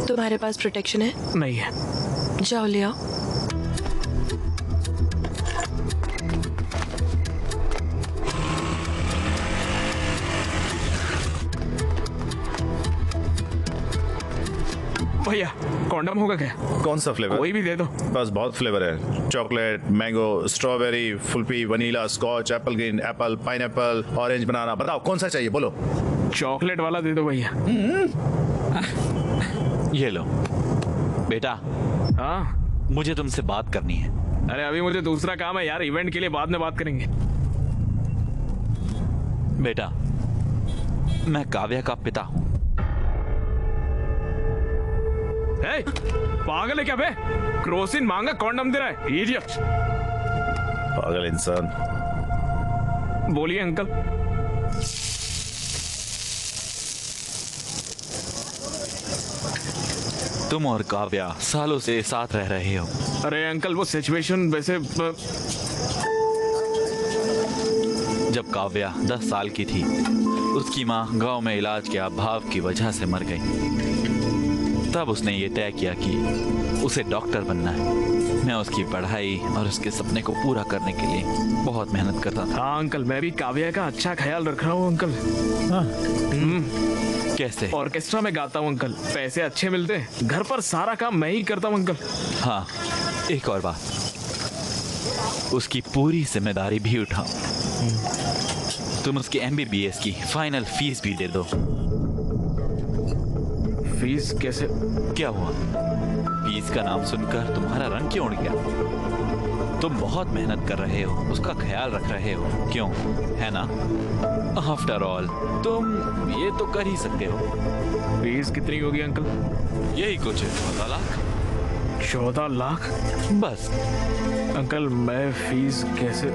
तुम्हारे पास प्रोटेक्शन है? नहीं है। जाओ ले आओ। भैया कॉन्डम होगा क्या? कौन सा फ्लेवर? कोई भी दे दो। बस बहुत फ्लेवर है, chocolate, mango, strawberry, kulfi, vanilla, scotch, apple green, apple, pineapple, orange, banana. बताओ कौन सा चाहिए, बोलो। चॉकलेट वाला दे दो भैया। ये लो बेटा। हाँ मुझे तुमसे बात करनी है। अरे अभी मुझे दूसरा काम है यार, इवेंट के लिए बाद में बात करेंगे। बेटा मैं काव्या का पिता हूँ। पागल है क्या बे? क्रोसिन मांगा कॉन्डम दे रहा है, इडियट। पागल इंसान। बोलिए अंकल। तुम और काव्या सालों से साथ रह रहे हो। अरे अंकल वो सिचुएशन वैसे जब काव्या 10 साल की थी, उसकी माँ गांव में इलाज के अभाव की वजह से मर गई। तब उसने ये तय किया कि उसे डॉक्टर बनना है। मैं उसकी पढ़ाई और उसके सपने को पूरा करने के लिए बहुत मेहनत करता था। हाँ अंकल, मैं भी काव्या का अच्छा ख्याल रख रहा हूँ अंकल। हाँ। कैसे? ऑर्केस्ट्रा में गाता हूँ अंकल, पैसे अच्छे मिलते हैं। घर पर सारा काम मैं ही करता हूँ अंकल। हाँ एक और बात, उसकी पूरी जिम्मेदारी भी उठाओ। तुम उसकी MBBS की फाइनल फीस भी दे दो। फीस कैसे? क्या हुआ? फीस का नाम सुनकर तुम्हारा रंग क्यों उड़ गया? तुम बहुत मेहनत कर रहे हो, उसका ख्याल रख रहे हो, क्यों? है ना? आफ्टर ऑल तुम ये तो कर ही सकते हो। फीस कितनी होगी अंकल? यही कुछ 14 लाख। 14 लाख? बस। अंकल मैं फीस कैसे?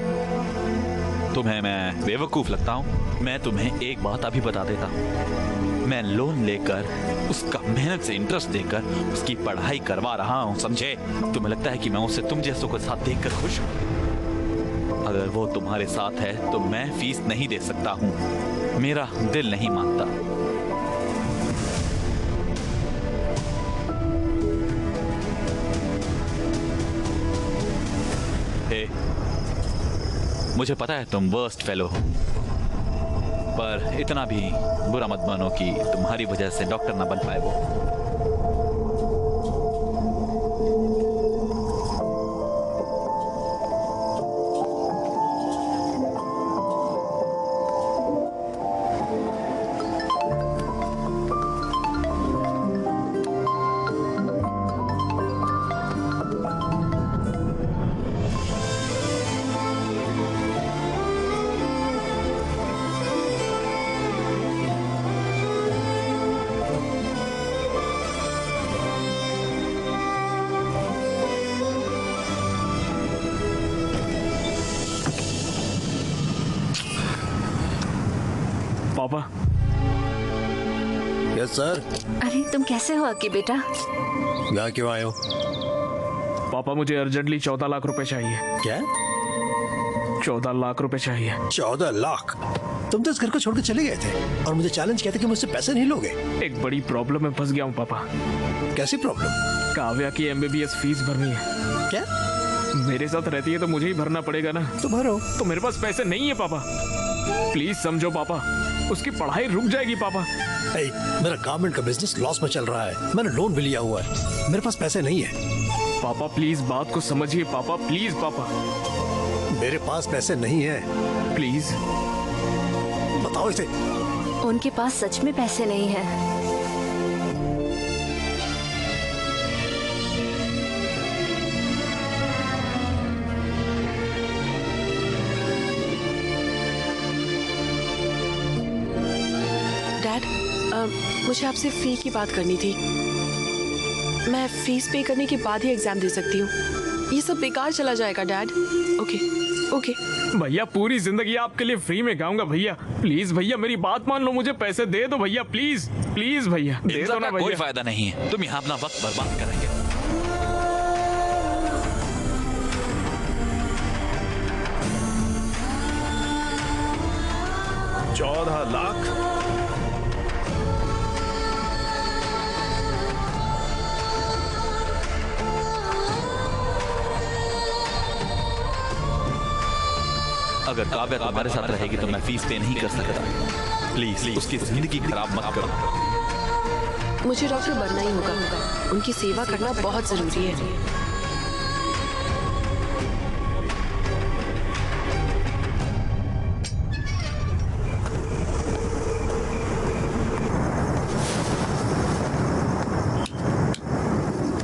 तुम्हें मैं बेवकूफ लगता हूँ? मैं तुम्हें एक बात अभी बता देता हूँ। मैं लोन लेकर, उसका मेहनत से इंटरेस्ट देकर उसकी पढ़ाई करवा रहा हूँ, समझे? तुम्हें लगता है कि मैं उसे तुम जैसों के साथ देखकर खुश हूँ? अगर वो तुम्हारे साथ है तो मैं फीस नहीं दे सकता हूँ। मेरा दिल नहीं मानता। मुझे पता है तुम वर्स्ट फेलो हो, पर इतना भी बुरा मत मानो कि तुम्हारी वजह से डॉक्टर ना बन पाए वो। पापा। Yes sir. अरे तुम कैसे हो अक्की बेटा? यहाँ क्यों आए हो? पापा मुझे अर्जेंटली 14 लाख रुपए चाहिए। क्या? 14 लाख रुपए चाहिए। 14 लाख? तुम तो इस घर को छोड़कर चले गए थे और मुझे चैलेंज किया था कि मुझसे पैसे नहीं लोगे। एक बड़ी प्रॉब्लम में फंस गया हूँ पापा। कैसी प्रॉब्लम? काव्या की MBBS फीस भरनी है। क्या? मेरे साथ रहती है तो मुझे ही भरना पड़ेगा ना। तो भरो। तो मेरे पास पैसे नहीं है पापा, प्लीज समझो पापा, उसकी पढ़ाई रुक जाएगी पापा। मेरा गारमेंट का बिजनेस लॉस में चल रहा है, मैंने लोन भी लिया हुआ है, मेरे पास पैसे नहीं है। पापा प्लीज बात को समझिए पापा, प्लीज पापा। मेरे पास पैसे नहीं है। प्लीज बताओ इसे। उनके पास सच में पैसे नहीं है। डैड, मुझे आपसे फी की बात करनी थी। मैं फीस पे करने के बाद ही एग्जाम दे सकती हूँ। ये सब बेकार चला जाएगा डैड। Okay okay. भैया पूरी जिंदगी आपके लिए फ्री में गाऊंगा भैया, प्लीज भैया मेरी बात मान लो, मुझे पैसे दे दो भैया, प्लीज प्लीज भैया दे दो ना भैया। कोई फायदा नहीं है, तुम यहाँ अपना वक्त बर्बाद करेंगे। 14 लाख? अगर काव्या तुम्हारे साथ रहेगी तो मैं फीस पे नहीं कर सकता। प्लीज उसकी जिंदगी खराब मत करो। मुझे डॉक्टर बनना ही होगा, उनकी सेवा करना बहुत जरूरी है।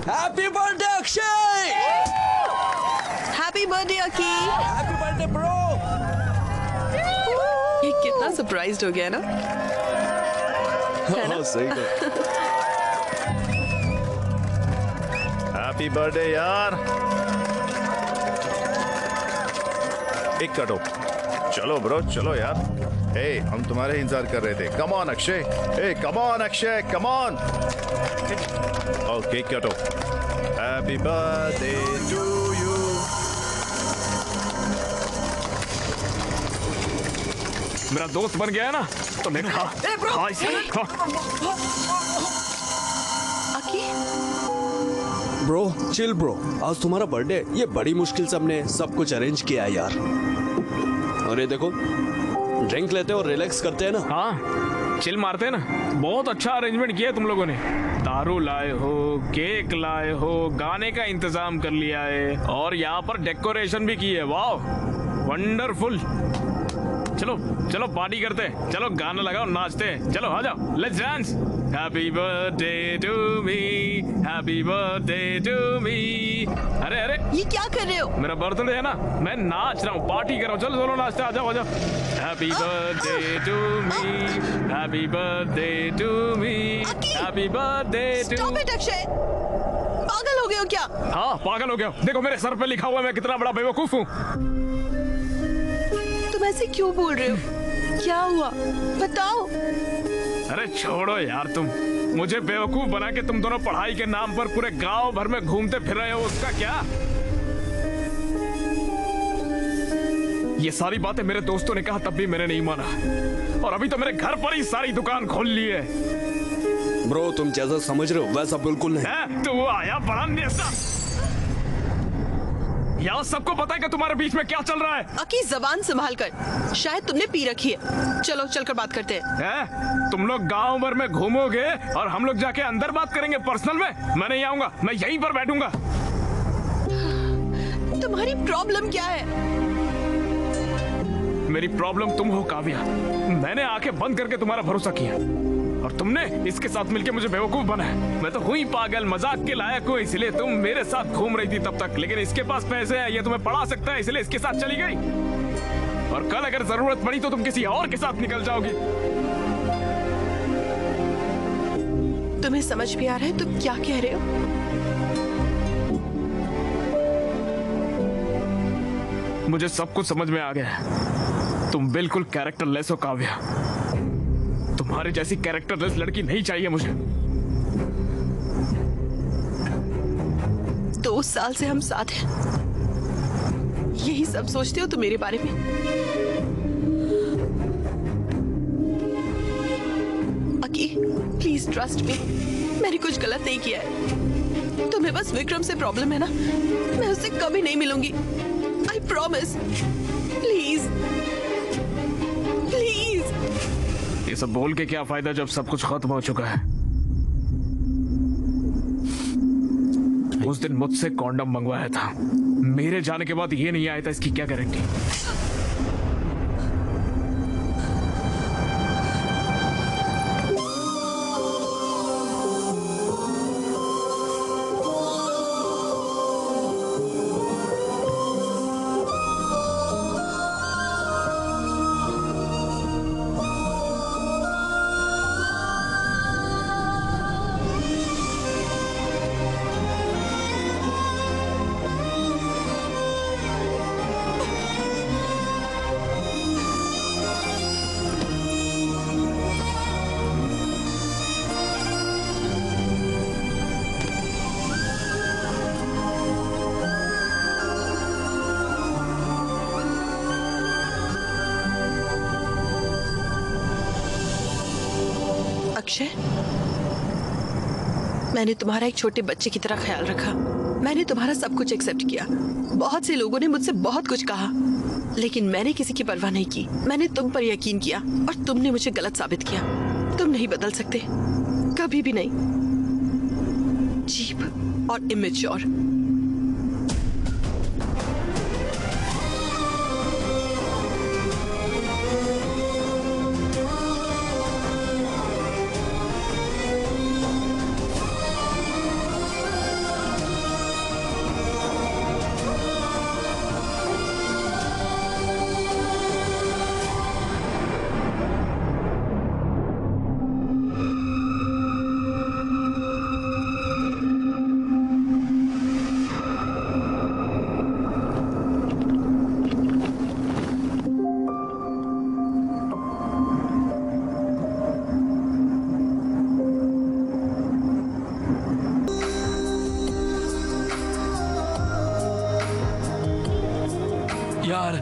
Happy birthday Akshay! Happy birthday Akki! Happy birthday bro! ये कितना सरप्राइज्ड हो गया ना? हाँ सही बात। हैप्पी बर्थडे यार। एक कटो। चलो ब्रो चलो यार। ए हम तुम्हारे इंतजार कर रहे थे। Come on Akshay. ए come on Akshay, come on. Okay कटो। Happy birthday to you. मेरा दोस्त बन गया है ना, तो मैं खा इसे। ब्रो चिल ब्रो, आज तुम्हारा बर्थडे, ये बड़ी मुश्किल से हमने सब कुछ अरेंज किया है यार। और ये देखो, ड्रिंक लेते और रिलैक्स करते हैं ना। हाँ चिल मारते हैं ना। बहुत अच्छा अरेंजमेंट किया तुम लोगों ने। दारू लाए हो, केक लाए हो, गाने का इंतजाम कर लिया है और यहाँ पर डेकोरेशन भी की है। वाह वंडरफुल। चलो चलो पार्टी करते हैं, चलो गाना लगाओ, नाचते हैं, चलो आ जाओ, let's dance. Happy birthday to me, happy birthday to me. अरे अरे ये क्या कर रहे हो? मेरा बर्थडे है ना, मैं नाच रहा हूँ, पार्टी कर रहा हूँ। चलो चलो नाचते, आ जाओ आ जाओ। Happy birthday to me, happy birthday to me, happy birthday to. Stop it Akshay, पागल हो गए हो क्या? हाँ पागल हो गया। देखो मेरे सर पे लिखा हुआ है, मैं कितना बड़ा बेवकूफ हूँ। तुम ऐसे क्यों बोल रहे हो? क्या हुआ बताओ। अरे छोड़ो यार, तुम मुझे बेवकूफ बना के तुम दोनों पढ़ाई के नाम पर पूरे गांव भर में घूमते फिर रहे हो, उसका क्या? ये सारी बातें मेरे दोस्तों ने कहा तब भी मैंने नहीं माना, और अभी तो मेरे घर पर ही सारी दुकान खोल ली है। ब्रो तुम जैसा समझ रहे हो वैसा बिल्कुल नहीं। तो वो आया बड़ा नेता। यहाँ सबको पता है कि तुम्हारे बीच में क्या चल रहा है। अकी जबान संभाल कर, शायद तुमने पी रखी है। चलो चलकर बात करते हैं। तुम लोग गांव भर में घूमोगे और हम लोग जाके अंदर बात करेंगे पर्सनल में। मैं नहीं आऊंगा, मैं यहीं पर बैठूंगा। तुम्हारी प्रॉब्लम क्या है? मेरी प्रॉब्लम तुम हो काव्या। मैंने आंखें बंद करके तुम्हारा भरोसा किया और तुमने इसके साथ मिलके मुझे बेवकूफ बनाया। मैं तो हुई पागल, मजाक के लायक हूँ, इसलिए तुम मेरे साथ घूम रही थी तब तक। लेकिन इसके पास पैसे हैं, ये तुम्हें पढ़ा सकता है, इसलिए इसके साथ चली गई। और कल अगर जरूरत पड़ी तो तुम किसी और के साथ निकल जाओगी। तुम्हें समझ भी आ रहा है तुम क्या कह रहे हो? मुझे सब कुछ समझ में आ गया है। तुम बिल्कुल कैरेक्टरलेस हो काव्या। तुम्हारे जैसी कैरेक्टरलेस लड़की नहीं चाहिए मुझे। 2 साल से हम साथ हैं, यही सब सोचते हो तुम मेरे बारे में? अकी, प्लीज ट्रस्ट मी, मैंने कुछ गलत नहीं किया है। तुम्हें बस विक्रम से प्रॉब्लम है ना, मैं उससे कभी नहीं मिलूंगी, आई प्रॉमिस। Please please. ये सब बोल के क्या फायदा जब सब कुछ खत्म हो चुका है। उस दिन मुझसे कॉन्डम मंगवाया था, मेरे जाने के बाद ये नहीं आया था, इसकी क्या गारंटी? अक्षय, मैंने तुम्हारा एक छोटे बच्चे की तरह ख्याल रखा। मैंने तुम्हारा सब कुछ एक्सेप्ट किया। बहुत से लोगों ने मुझसे बहुत कुछ कहा, लेकिन मैंने किसी की परवाह नहीं की। मैंने तुम पर यकीन किया और तुमने मुझे गलत साबित किया। तुम नहीं बदल सकते, कभी भी नहीं। चीप और इमेच्योर। यार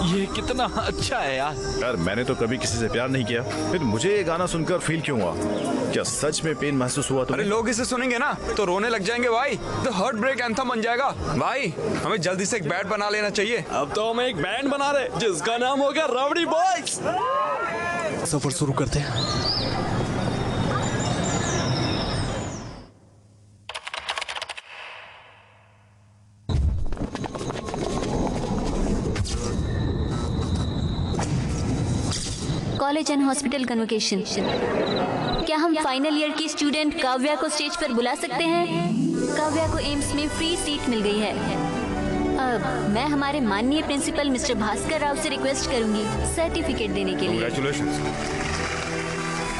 ये कितना अच्छा है यार। यार मैंने तो कभी किसी से प्यार नहीं किया, फिर मुझे ये गाना सुनकर फील क्यों हुआ? क्या सच में पेन महसूस हुआ तुम्हें? अरे लोग इसे सुनेंगे ना तो रोने लग जाएंगे भाई, तो हार्ट ब्रेक एंथम बन जाएगा भाई। हमें जल्दी से एक बैंड बना लेना चाहिए। अब तो हम एक बैंड बना रहे जिसका नाम हो गया राउडी बॉयज। सफर शुरू करते हैं। College and hospital convocation. क्या हम फाइनल ईयर की स्टूडेंट काव्या को स्टेज पर बुला सकते हैं? काव्या को एम्स में फ्री सीट मिल गई है। अब मैं हमारे माननीय प्रिंसिपल मिस्टर भास्कर राव से रिक्वेस्ट करूंगी सर्टिफिकेट देने के लिए। Congratulations.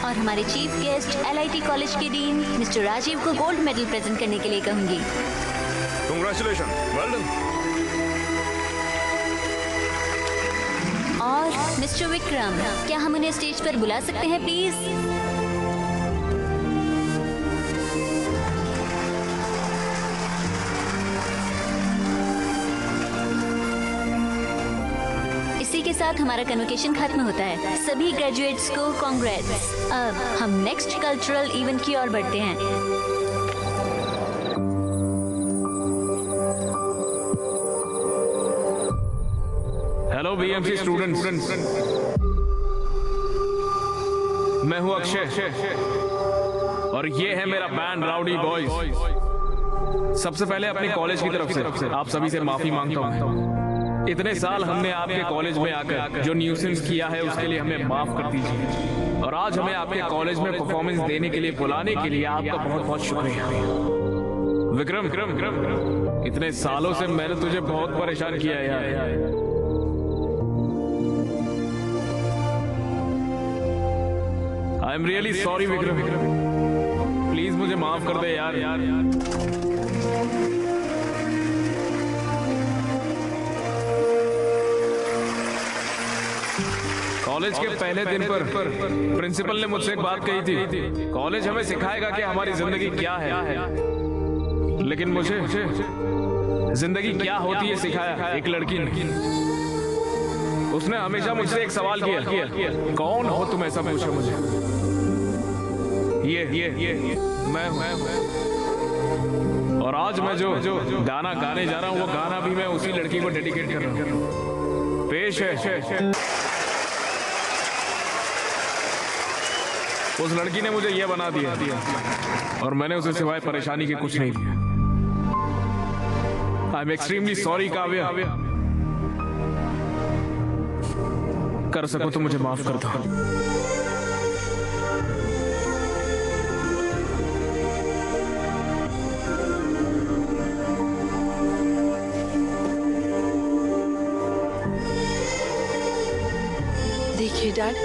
और हमारे चीफ गेस्ट LIT कॉलेज के डीन मिस्टर राजीव को गोल्ड मेडल प्रेजेंट करने के लिए कहूंगी। Congratulations. Well done. और मिस्टर विक्रम, क्या हम उन्हें स्टेज पर बुला सकते हैं प्लीज? इसी के साथ हमारा कन्वोकेशन खत्म होता है। सभी ग्रेजुएट्स को कांग्रेट्स। अब हम नेक्स्ट कल्चरल इवेंट की ओर बढ़ते हैं। हेलो BMC स्टूडेंट्स, मैं हूं अक्षय और ये है मेरा बैंड राउडी बॉयज। सबसे पहले अपने कॉलेज की तरफ से आप सभी से माफी मांगता हूं। इतने साल हमने आपके कॉलेज में आकर जो न्यूसेंस किया है उसके लिए हमें माफ कर दीजिए। और आज हमें आपके कॉलेज में परफॉर्मेंस देने के लिए बुलाने के लिए आपका बहुत बहुत शुक्रिया। विक्रम, इतने सालों से मैंने तुझे बहुत परेशान किया यार। I am really sorry Vikram, please मुझे माफ कर दे यार। कॉलेज के पहले दिन पर प्रिंसिपल ने मुझसे एक बात कही थी, कॉलेज हमें सिखाएगा कि हमारी जिंदगी क्या है, लेकिन मुझे जिंदगी क्या होती है सिखाया एक लड़की ने। उसने हमेशा मुझसे एक सवाल किया, कौन हो तुम, ऐसा पूछा मुझे। ये मैं और आज मैं जो गाना गाने जा रहा हूँ, वो गाना भी मैं उसी लड़की को डेडिकेट कर रहा हूँ। पेश है, उस लड़की ने मुझे ये बना दिया और मैंने उसे सिवाय परेशानी के कुछ नहीं दिया। I am extremely sorry Kavya. कर सको तो मुझे माफ कर दो। देखिए डैड,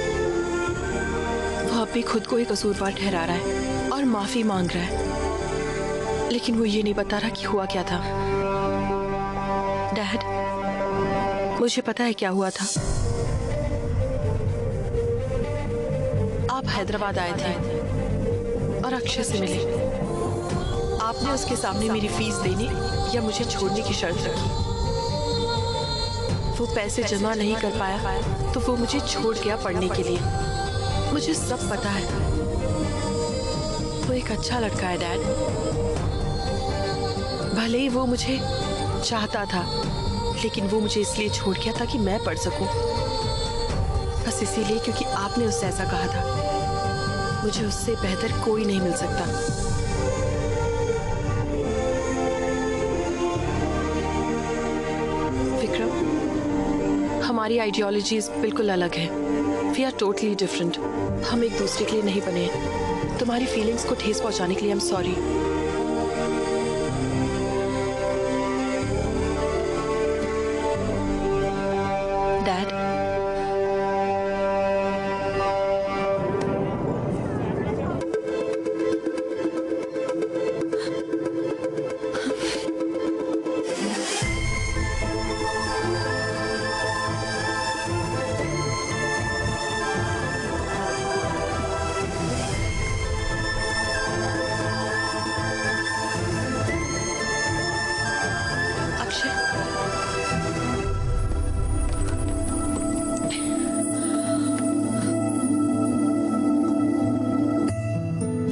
वो अभी खुद को ही कसूरवार ठहरा रहा है और माफी मांग रहा है, लेकिन वो ये नहीं बता रहा कि हुआ क्या था। डैड, मुझे पता है क्या हुआ था। आप हैदराबाद आए थे और अक्षय से मिले। आपने उसके सामने मेरी फीस देने या मुझे छोड़ने की शर्त रखी। वो पैसे जमा नहीं कर पाया तो वो मुझे छोड़ गया पढ़ने के लिए। मुझे सब पता है। वो एक अच्छा लड़का है डैड। भले ही वो मुझे चाहता था, लेकिन वो मुझे इसलिए छोड़ गया ताकि मैं पढ़ सकूं। बस इसीलिए क्योंकि आपने उससे ऐसा कहा था। मुझे उससे बेहतर कोई नहीं मिल सकता। विक्रम, हमारी आइडियोलॉजीज बिल्कुल अलग है। We are totally different. हम एक दूसरे के लिए नहीं बने हैं। तुम्हारी फीलिंग्स को ठेस पहुंचाने के लिए आई एम सॉरी। डैड,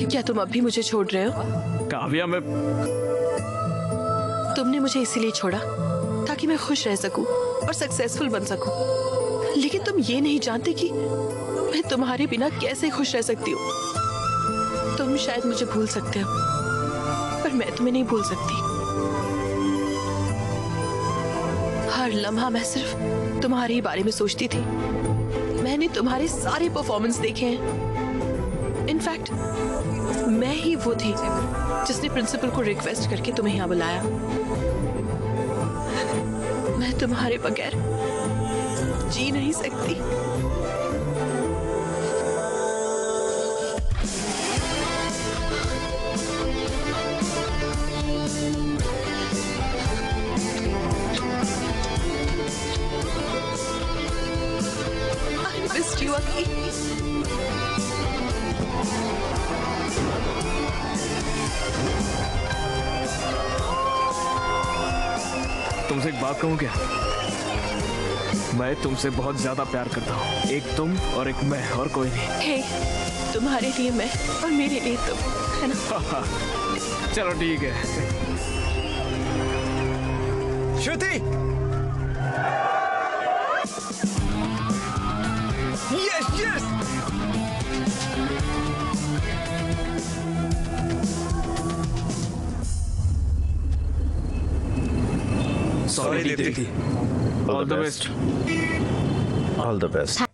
क्या तुम अब भी मुझे छोड़ रहे हो? काव्या, मैं तुमने मुझे इसीलिए छोड़ा ताकि मैं खुश रह सकूं और सक्सेसफुल बन सकूं। लेकिन तुम ये नहीं जानते कि मैं तुम्हारे बिना कैसे खुश रह सकती हूँ। तुम शायद मुझे भूल सकते हो, पर मैं तुम्हें नहीं भूल सकती। हर लम्हा मैं सिर्फ तुम्हारे ही बारे में सोचती थी। मैंने तुम्हारे सारे परफॉर्मेंस देखे हैं। इनफैक्ट मैं ही वो थी जिसने प्रिंसिपल को रिक्वेस्ट करके तुम्हें यहाँ बुलाया। मैं तुम्हारे बगैर जी नहीं सकती। I missed you, Aki. तुमसे एक बात कहूं क्या? मैं तुमसे बहुत ज्यादा प्यार करता हूँ। एक तुम और एक मैं, और कोई नहीं। Hey, तुम्हारे लिए मैं और मेरे लिए तुम, है ना? चलो ठीक है। Shruti, yes yes. Sorry Deepti. All the best. All the best.